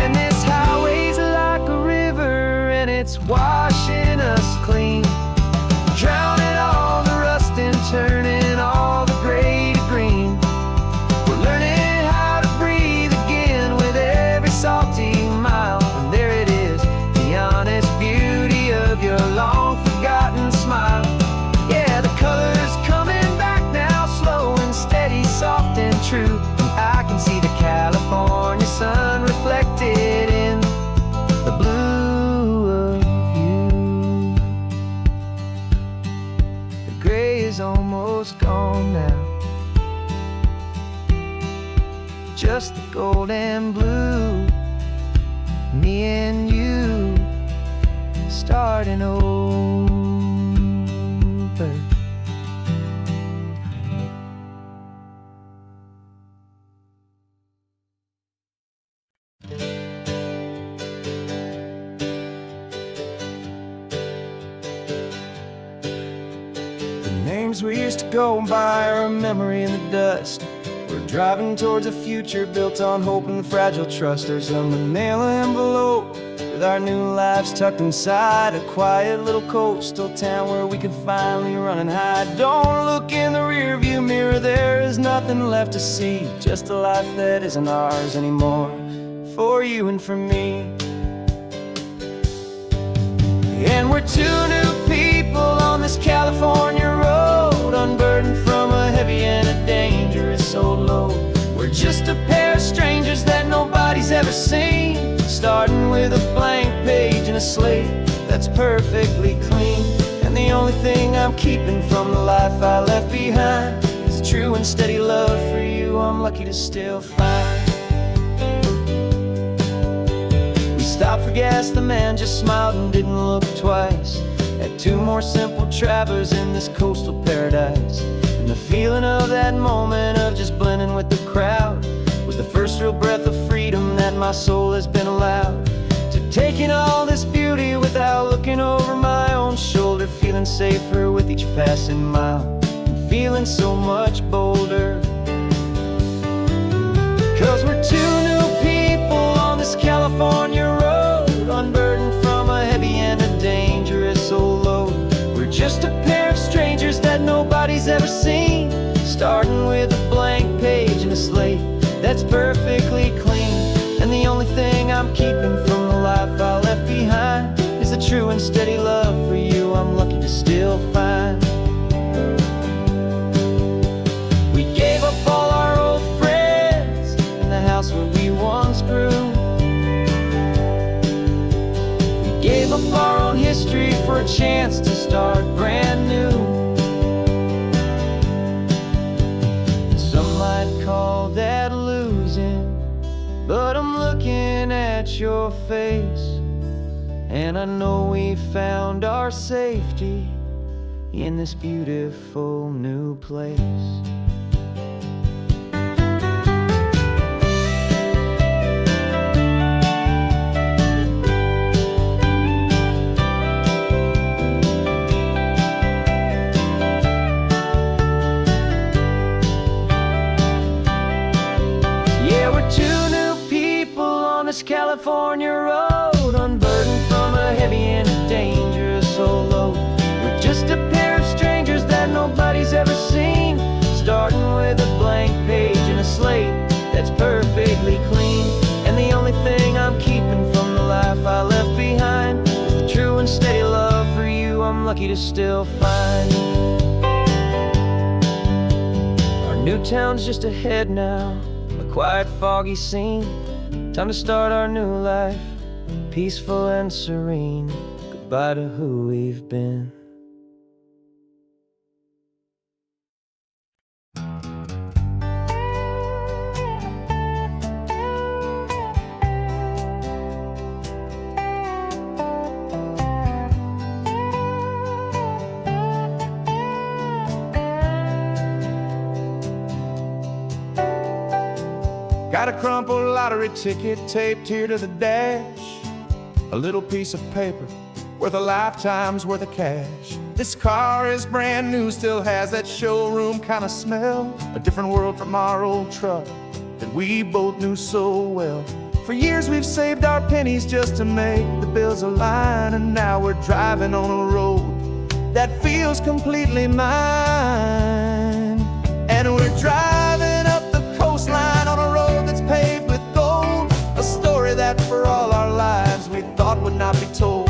And this highway's like a river and it's washing us clean, drowning all the rust and turning all the gray to green. We're learning how to breathe again with every salty mile. And there it is, the honest beauty of your long forgotten smile. Yeah, the colors coming back now, slow and you starting over. Names we used to go by are a memory in the dust. We're driving towards a future built on hope and fragile trust. There's a manila envelope with our new lives tucked inside, a quiet little coastal town where we can finally run and hide. Don't look in the rearview mirror, there is nothing left to see, just a life that isn't ours anymore, for you and for me. And we're two new people on this California road, unburdened from a heavy and a dangerous old load. We're just a pair of strangers that nobody's ever seen, starting with a blank page and a slate that's perfectly clean. And the only thing I'm keeping from the life I left behind is a true and steady love for you I'm lucky to still find. Stopped for gas, the man just smiled and didn't look twice. Had two more simple travelers in this coastal paradise. And the feeling of that moment of just blending with the crowd was the first real breath of freedom that my soul has been allowed to take in all this beauty without looking over my own shoulder, feeling safer with each passing mile and feeling so much bolder. 'Cause we're two new people on this California road, unburdened from a heavy and a dangerous old load. We're just a pair of strangers that nobody's ever seen, starting with a blank page and a slate that's perfectly clean. And the only thing I'm keeping from the life I left behind is a true and steady love for you I'm lucky to still find. We gave up all our old friends in the house where we once grew. Gave up our own history for a chance to start brand new. Some might call that losing, but I'm looking at your face, and I know we found our safety in this beautiful new place. This California road, unburdened from a heavy and a dangerous old load. We're just a pair of strangers that nobody's ever seen, starting with a blank page and a slate that's perfectly clean. And the only thing I'm keeping from the life I left behind is the true and steady love for you I'm lucky to still find. Our new town's just ahead now, a quiet foggy scene. Time to start our new life, peaceful and serene. Goodbye to who we've been. Got a crumpled lottery ticket taped here to the dash, a little piece of paper worth a lifetime's worth of cash. This car is brand new, still has that showroom kind of smell, a different world from our old truck that we both knew so well. For years we've saved our pennies just to make the bills align, and now we're driving on a road that feels completely mine. And we're driving up the coastline on a road that's paved with gold, a story that for all our lives we thought would not be told.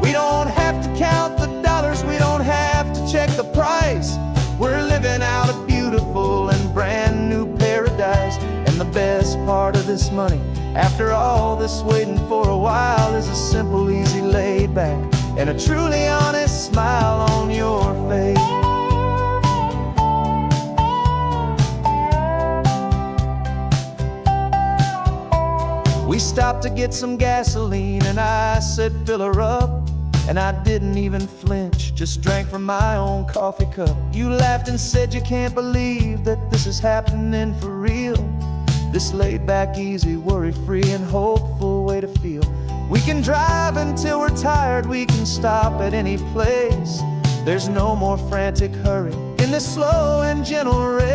We don't have to count the dollars, we don't have to check the price. We're living out a beautiful and brand new paradise. And the best part of this money, after all this waiting for a while, is a simple, easy, laid back, and a truly honest smile on your face. We stopped to get some gasoline, and I said, fill her up. And I didn't even flinch, just drank from my own coffee cup. You laughed and said you can't believe that this is happening for real. This laid back, easy, worry-free and hopeful way to feel. We can drive until we're tired, we can stop at any place. There's no more frantic hurry in this slow and gentle race.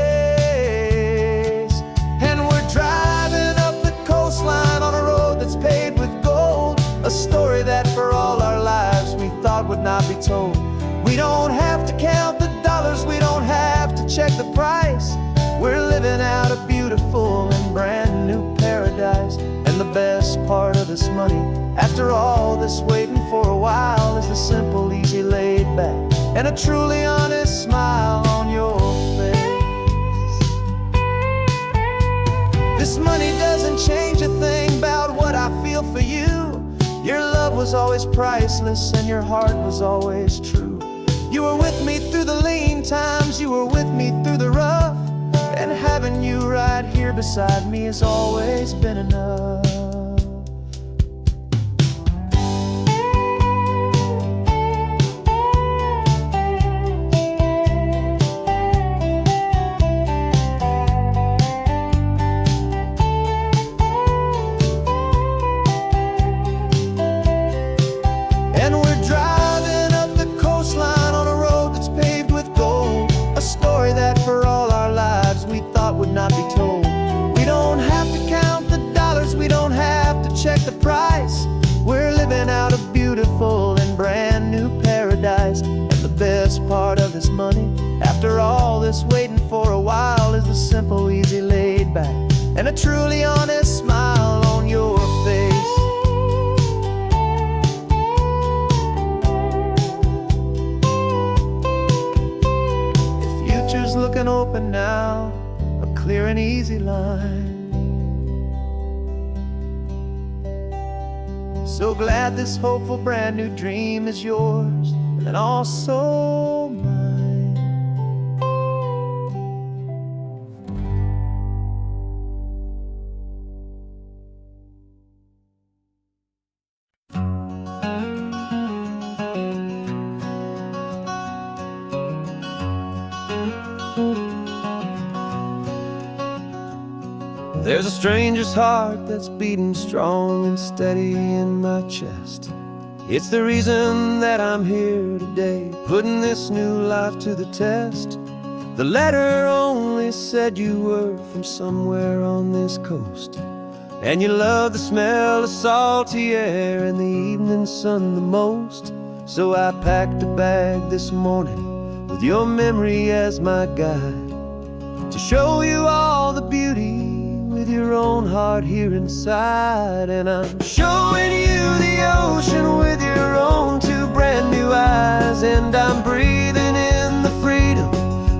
And we're driving up the coastline on a road that's paved with gold, a story that for all our lives we thought would not be told. We don't have to count the dollars, we don't have to check the price. We're living out a beautiful and brand new paradise. And the best part of this money, after all this waiting for a while, is the simple, easy, laid back, and a truly honest smile on your face. This money doesn't change a thing about what I feel for you. Your love was always priceless and your heart was always true. You were with me through the lean times, you were with me through the rough, and having you right here beside me has always been enough. Not be told. We don't have to count the dollars, we don't have to check the price. We're living out a beautiful and brand new paradise. And the best part of this money, after all this waiting for a while, is the simple, easy, laid back, and a truly honest smile on your face. The future's looking open now, clear and easy line. So glad this hopeful brand new dream is yours and also mine. There's a stranger's heart that's beating strong and steady in my chest. It's the reason that I'm here today, putting this new life to the test. The letter only said you were from somewhere on this coast, and you love the smell of salty air and the evening sun the most. So I packed a bag this morning with your memory as my guide, to show you all the beauty with your own heart here inside. And I'm showing you the ocean with your own two brand new eyes, and I'm breathing in the freedom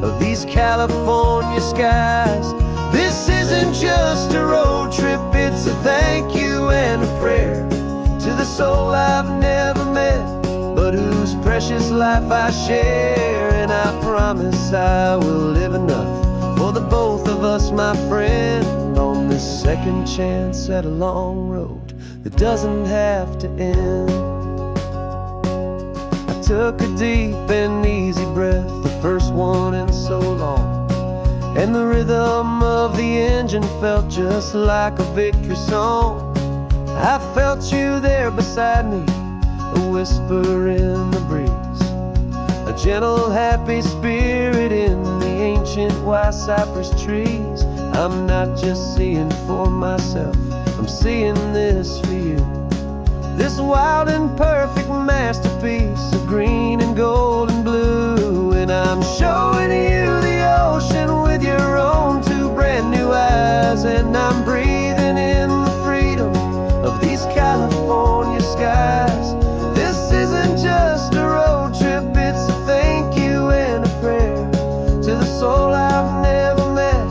of these California skies. This isn't just a road trip, it's a thank you and a prayer to the soul I've never met, but whose precious life I share. And I promise I will live enough for the both of us, my friend, on this second chance at a long road that doesn't have to end. I took a deep and easy breath, the first one in so long, and the rhythm of the engine felt just like a victory song. I felt you there beside me, a whisper in the breeze, a gentle, happy spirit in the ancient white cypress trees. I'm not just seeing for myself, I'm seeing this for you. This wild and perfect masterpiece of green and gold and blue. And I'm showing you the ocean with your own two brand new eyes, and I'm breathing in the freedom of these California skies. This isn't just a road trip, it's a thank you and a prayer to the soul I've never met,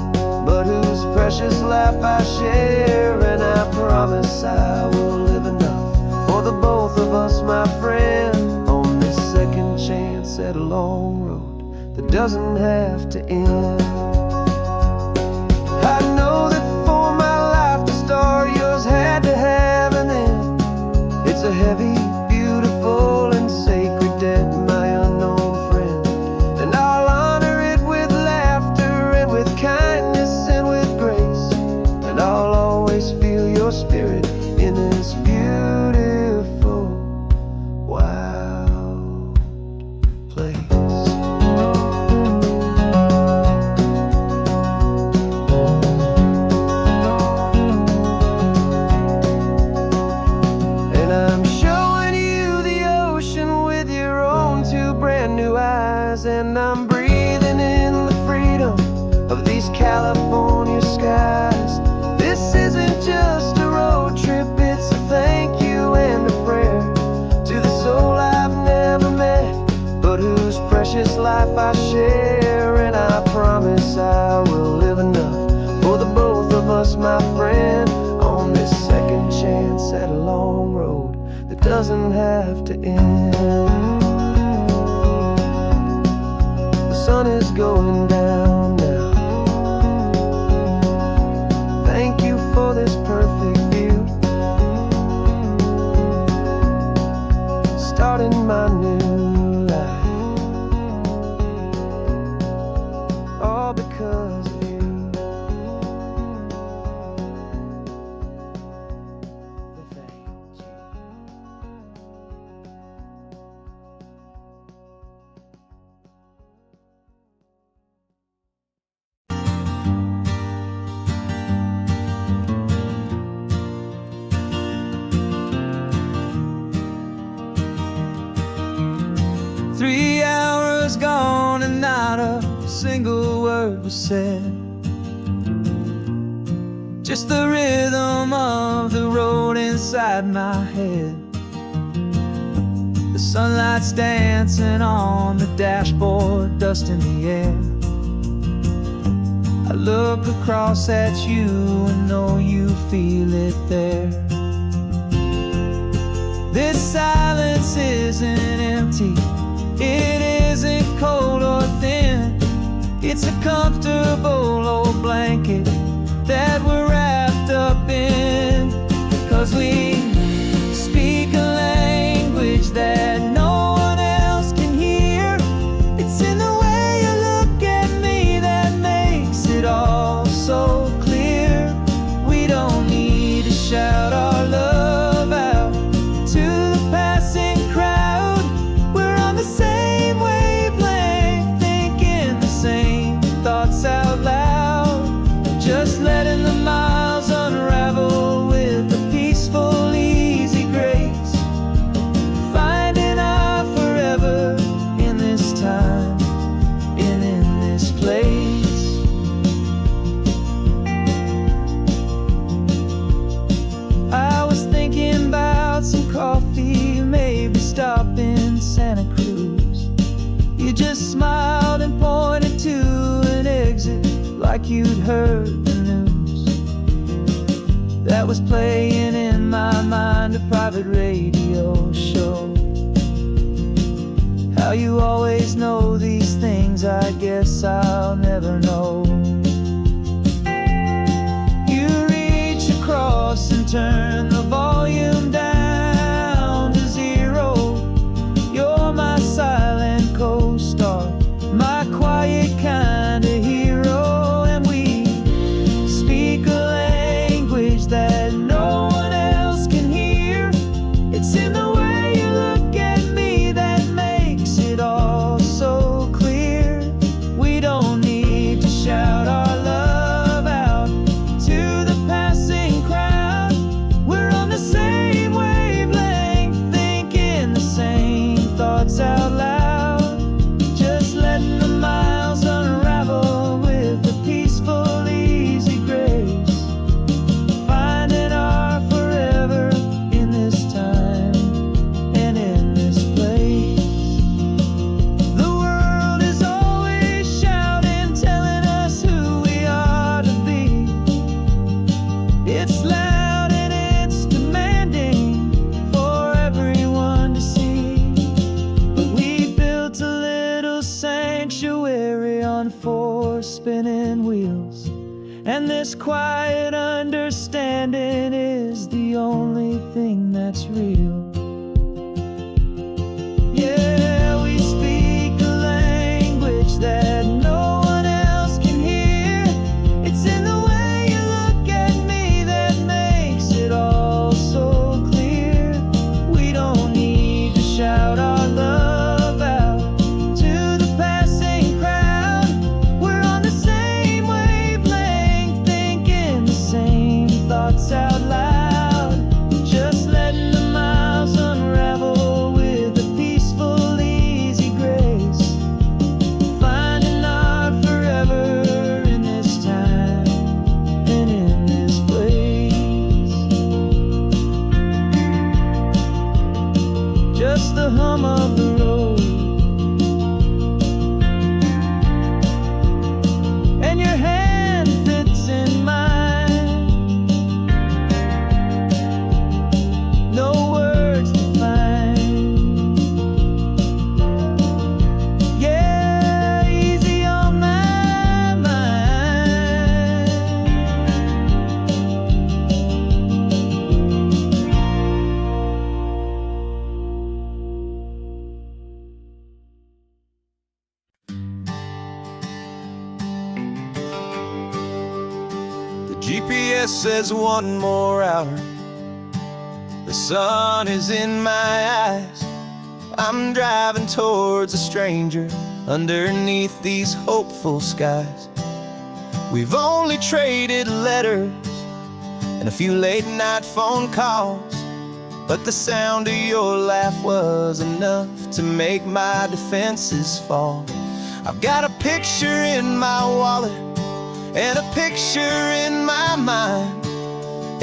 but whose precious life I share. And I promise I will live enough for the both of us, my friend, on this second chance at a long road that doesn't have to end. I know that for my life to start, yours had to have a heavy, beautiful, and sacred debt, my unknown friend. And I'll honor it with laughter and with kindness and with grace. And I'll always feel your spirit in this beautiful, wild place. And I'm showing you the ocean with your own two brand new eyes. And I'm breathing in the freedom of these California skies. This isn't just a road trip, it's a thank you and a prayer to the soul I've never met, but whose precious life I share. And I promise I will live enough for the both of us, my friend, on this second chance at a long road that doesn't have to end. The sun is going down now. Thank you for this perfect view, starting my new life, all because of you. Thank you. 3 hours gone and not a single word was said. Just the rhythm of the road inside my head. The sunlight's dancing on the dashboard, dust in the air. I look across at you and know you feel it there. This silence isn't empty, it isn't cold or thin. It's a comfortable old blanket that we're wrapped up in. 'Cause we speak a language that no one else can hear. It's in the way you look at me that makes it all so clear. We don't need to shout our love out to the passing crowd. We're on the same wavelength, thinking the same thoughts out loud. Just letting the miles unravel with a peaceful, easy grace. Finding our forever in this time and in this place. I was thinking about some coffee, maybe stop in Santa Cruz. You just smiled and pointed to an exit like you'd heard the news. That was playing in my mind, a private radio show. How you always know these things, I guess I'll never know. You reach across and turn the volume down to 0. You're my silent co-star, my quiet kind of hero. And we speak a language that no one else can hear. It's in the way you look at me that makes it all so clear. We don't need to shout our love out to the passing crowd. We're on the same wavelength, thinking the same thoughts out loud. Just letting the miles unravel with a peaceful, easy grace. Finding our forever in this time and in this place. The world is always shouting, telling us who we are to be. It's loud and it's demanding for everyone to see. But we built a little sanctuary on 4 spinning wheels, and this quiet understanding is the only thing that's real. just the hum of the road. And your hand fits in mine, no words to find. Yeah, easy on my mind. The GPS says one more hour. The sun is in my eyes. I'm driving towards a stranger underneath these hopeful skies. We've only traded letters and a few late night phone calls, but the sound of your laugh was enough to make my defenses fall. I've got a picture in my wallet and a picture in my mind,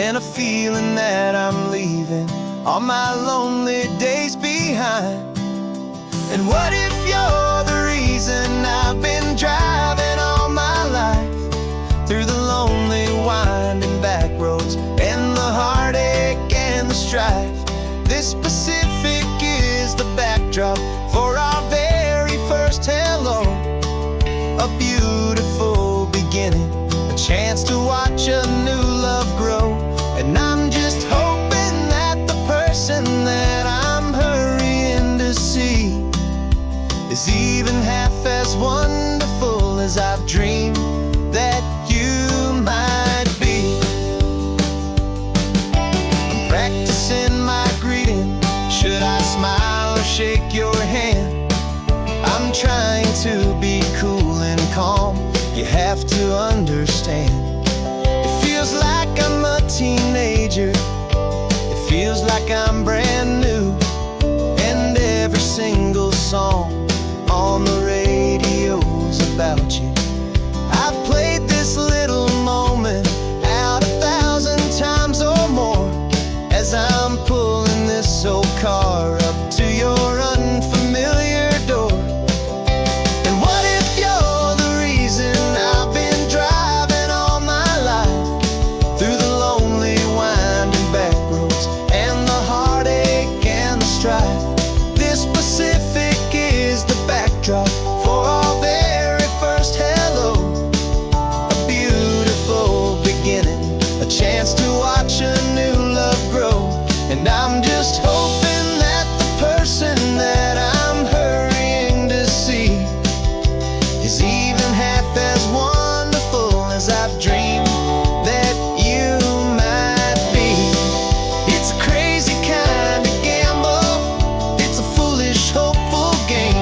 and a feeling that I'm leaving all my lonely days behind. And what if you're the reason I've been driving all my life, through the lonely winding back roads and the heartache and the strife? This Pacific is the backdrop for our very first hello, a beautiful beginning, a chance to watch a new love grow. And I'm just hoping that the person that I'm hurrying to see is even half as wonderful as I've dreamed that you might be. I'm practicing my greeting. Should I smile or shake your hand? I'm trying to be cool and calm. You have to understand. It feels like I'm a teenager. It feels like I'm brand new. And every single song on the radio's about you. I've played this little moment out 1,000 times or more, as I'm pulling this old car up to your unfamiliar door. And what if you're the reason I've been driving all my life, through the lonely winding back roads and the heartache and the strife? This Pacific is the backdrop for our very first hello, a beautiful beginning, a chance to watch a new love grow. And I'm just hoping that the person that I'm hurrying to see is even half as wonderful as I've dreamed that you might be. It's a crazy kind of gamble, it's a foolish, hopeful game,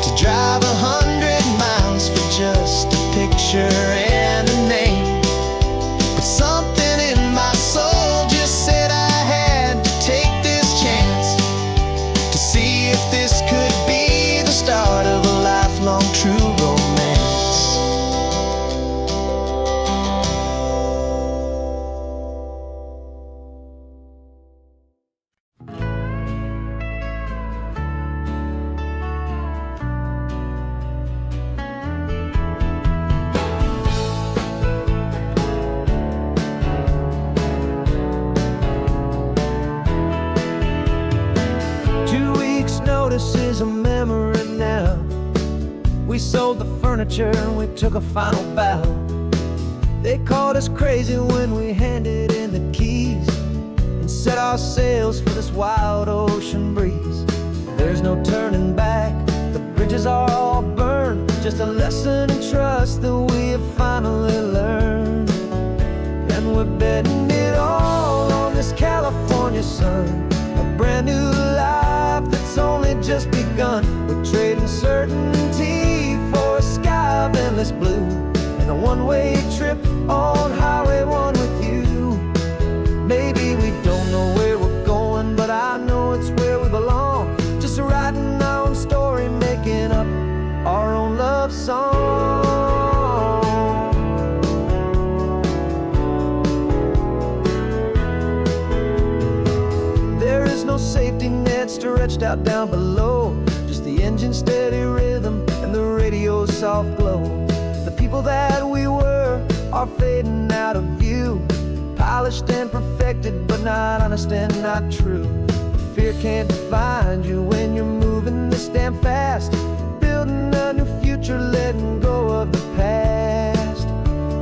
to drive 100 miles for just a picture and a name. But something in my soul just said I had to take this chance, to see if this could be the start of a lifelong true romance. Notice is a memory now. We sold the furniture and we took a final bow. They called us crazy when we handed in the keys and set our sails for this wild ocean breeze. There's no turning back, the bridges are all burned, just a lesson in trust that we have finally learned. And we're betting it all on this California sun, a brand new life that's only just begun. We're trading certainty for a sky of endless blue, and a one-way trip on Highway 1 with you. Maybe we don't know where we're going, but I know it's where we belong. Just writing our own story, making up our own love song. There is no safety net stretched out down below. Just the engine's steady rhythm and the radio's soft glow. The people that we were are fading out of view, polished and perfected, but not honest and not true. Fear can't define you when you're moving this damn fast, building a new future, letting go of the past.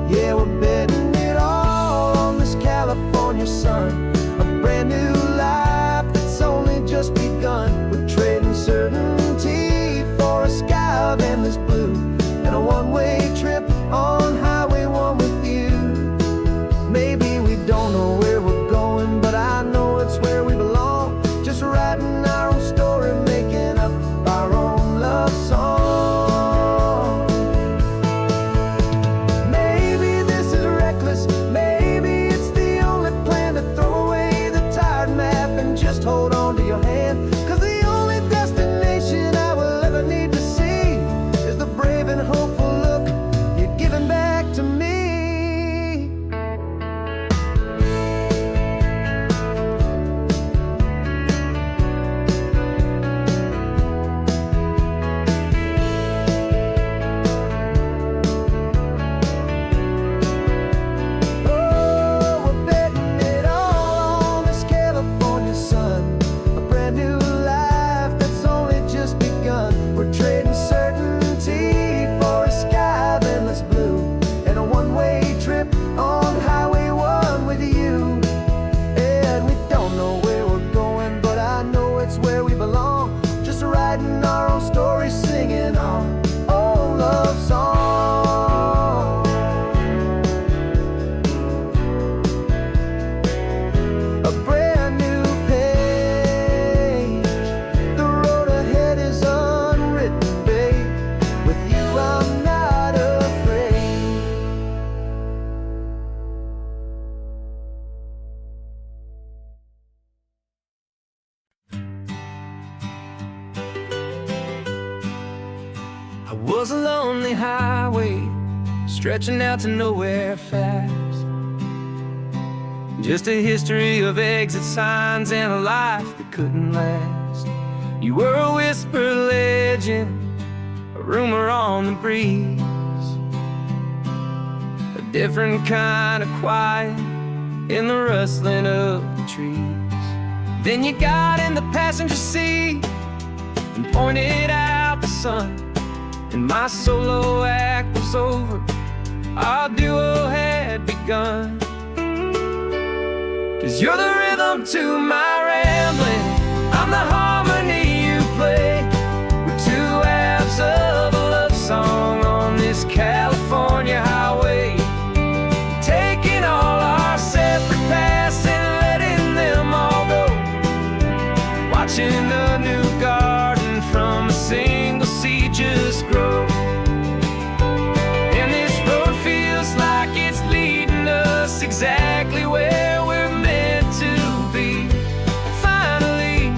Yeah, we're betting it all on this California sun, a brand new life that's only just begun. We're trading certainty for a sky of endless blue, and a one-way trip on Highway 1 with you. Maybe we don't know where we're going, but I know it's where we belong. Just writing our own story, making up our own love song. Maybe this is reckless, maybe it's the only plan to throw away the tired map and just hold on to your hand. 'Cause the only destination I will ever need to see is the brave and hopeful look you're giving back to me. I was a lonely highway, stretching out to nowhere fast. Just a history of exit signs and a life that couldn't last. You were a whisper legend, a rumor on the breeze, a different kind of quiet in the rustling of the trees. Then you got in the passenger seat and pointed out the sun, and my solo act was over, our duo had begun. 'Cause you're the rhythm to my rambling, I'm the harmony you play. We're two halves of a love song on this California highway, taking all our separate paths and letting them all go, watching a new garden from a single seed just grow. And this road feels like it's leading us exactly where we're meant to be. Finally,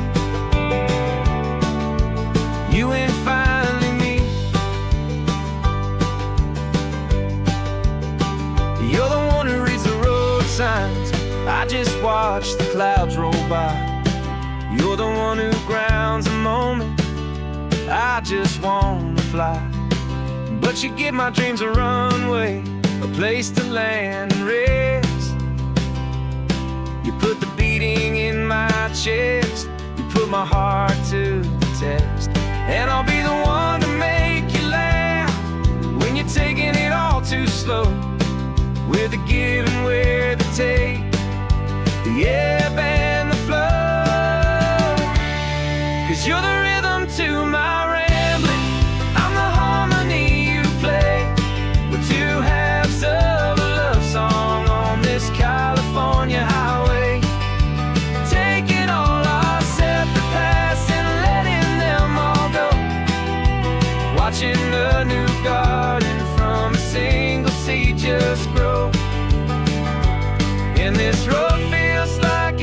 you and finally me. You're the one who reads the road signs, I just watch the clouds roll by. You're the one who grounds a moment, I just wanna fly. But you give my dreams a runway, a place to land and rest. You put the beating in my chest, you put my heart to the test. And I'll be the one to make you laugh when you're taking it all too slow. We're the give and we're the take, the ebb and the flow. 'Cause you're the rhythm to my rambling, I'm the harmony you play. We're two halves of a love song on this California highway, taking all our separate paths and letting them all go, watching a new garden from a single seed just grow. And this road feels like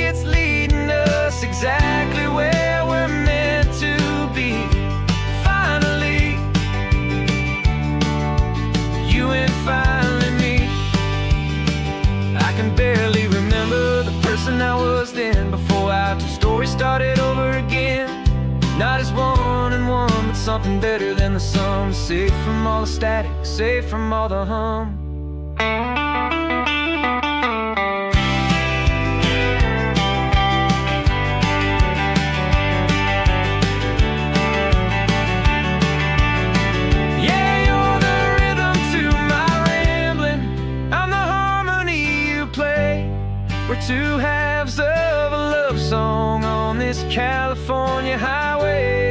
Not as one and one, but something better than the sum. Safe from all the static, safe from all the hum. Yeah, you're the rhythm to my rambling. I'm the harmony you play. We're two halves of a love song on this California highway.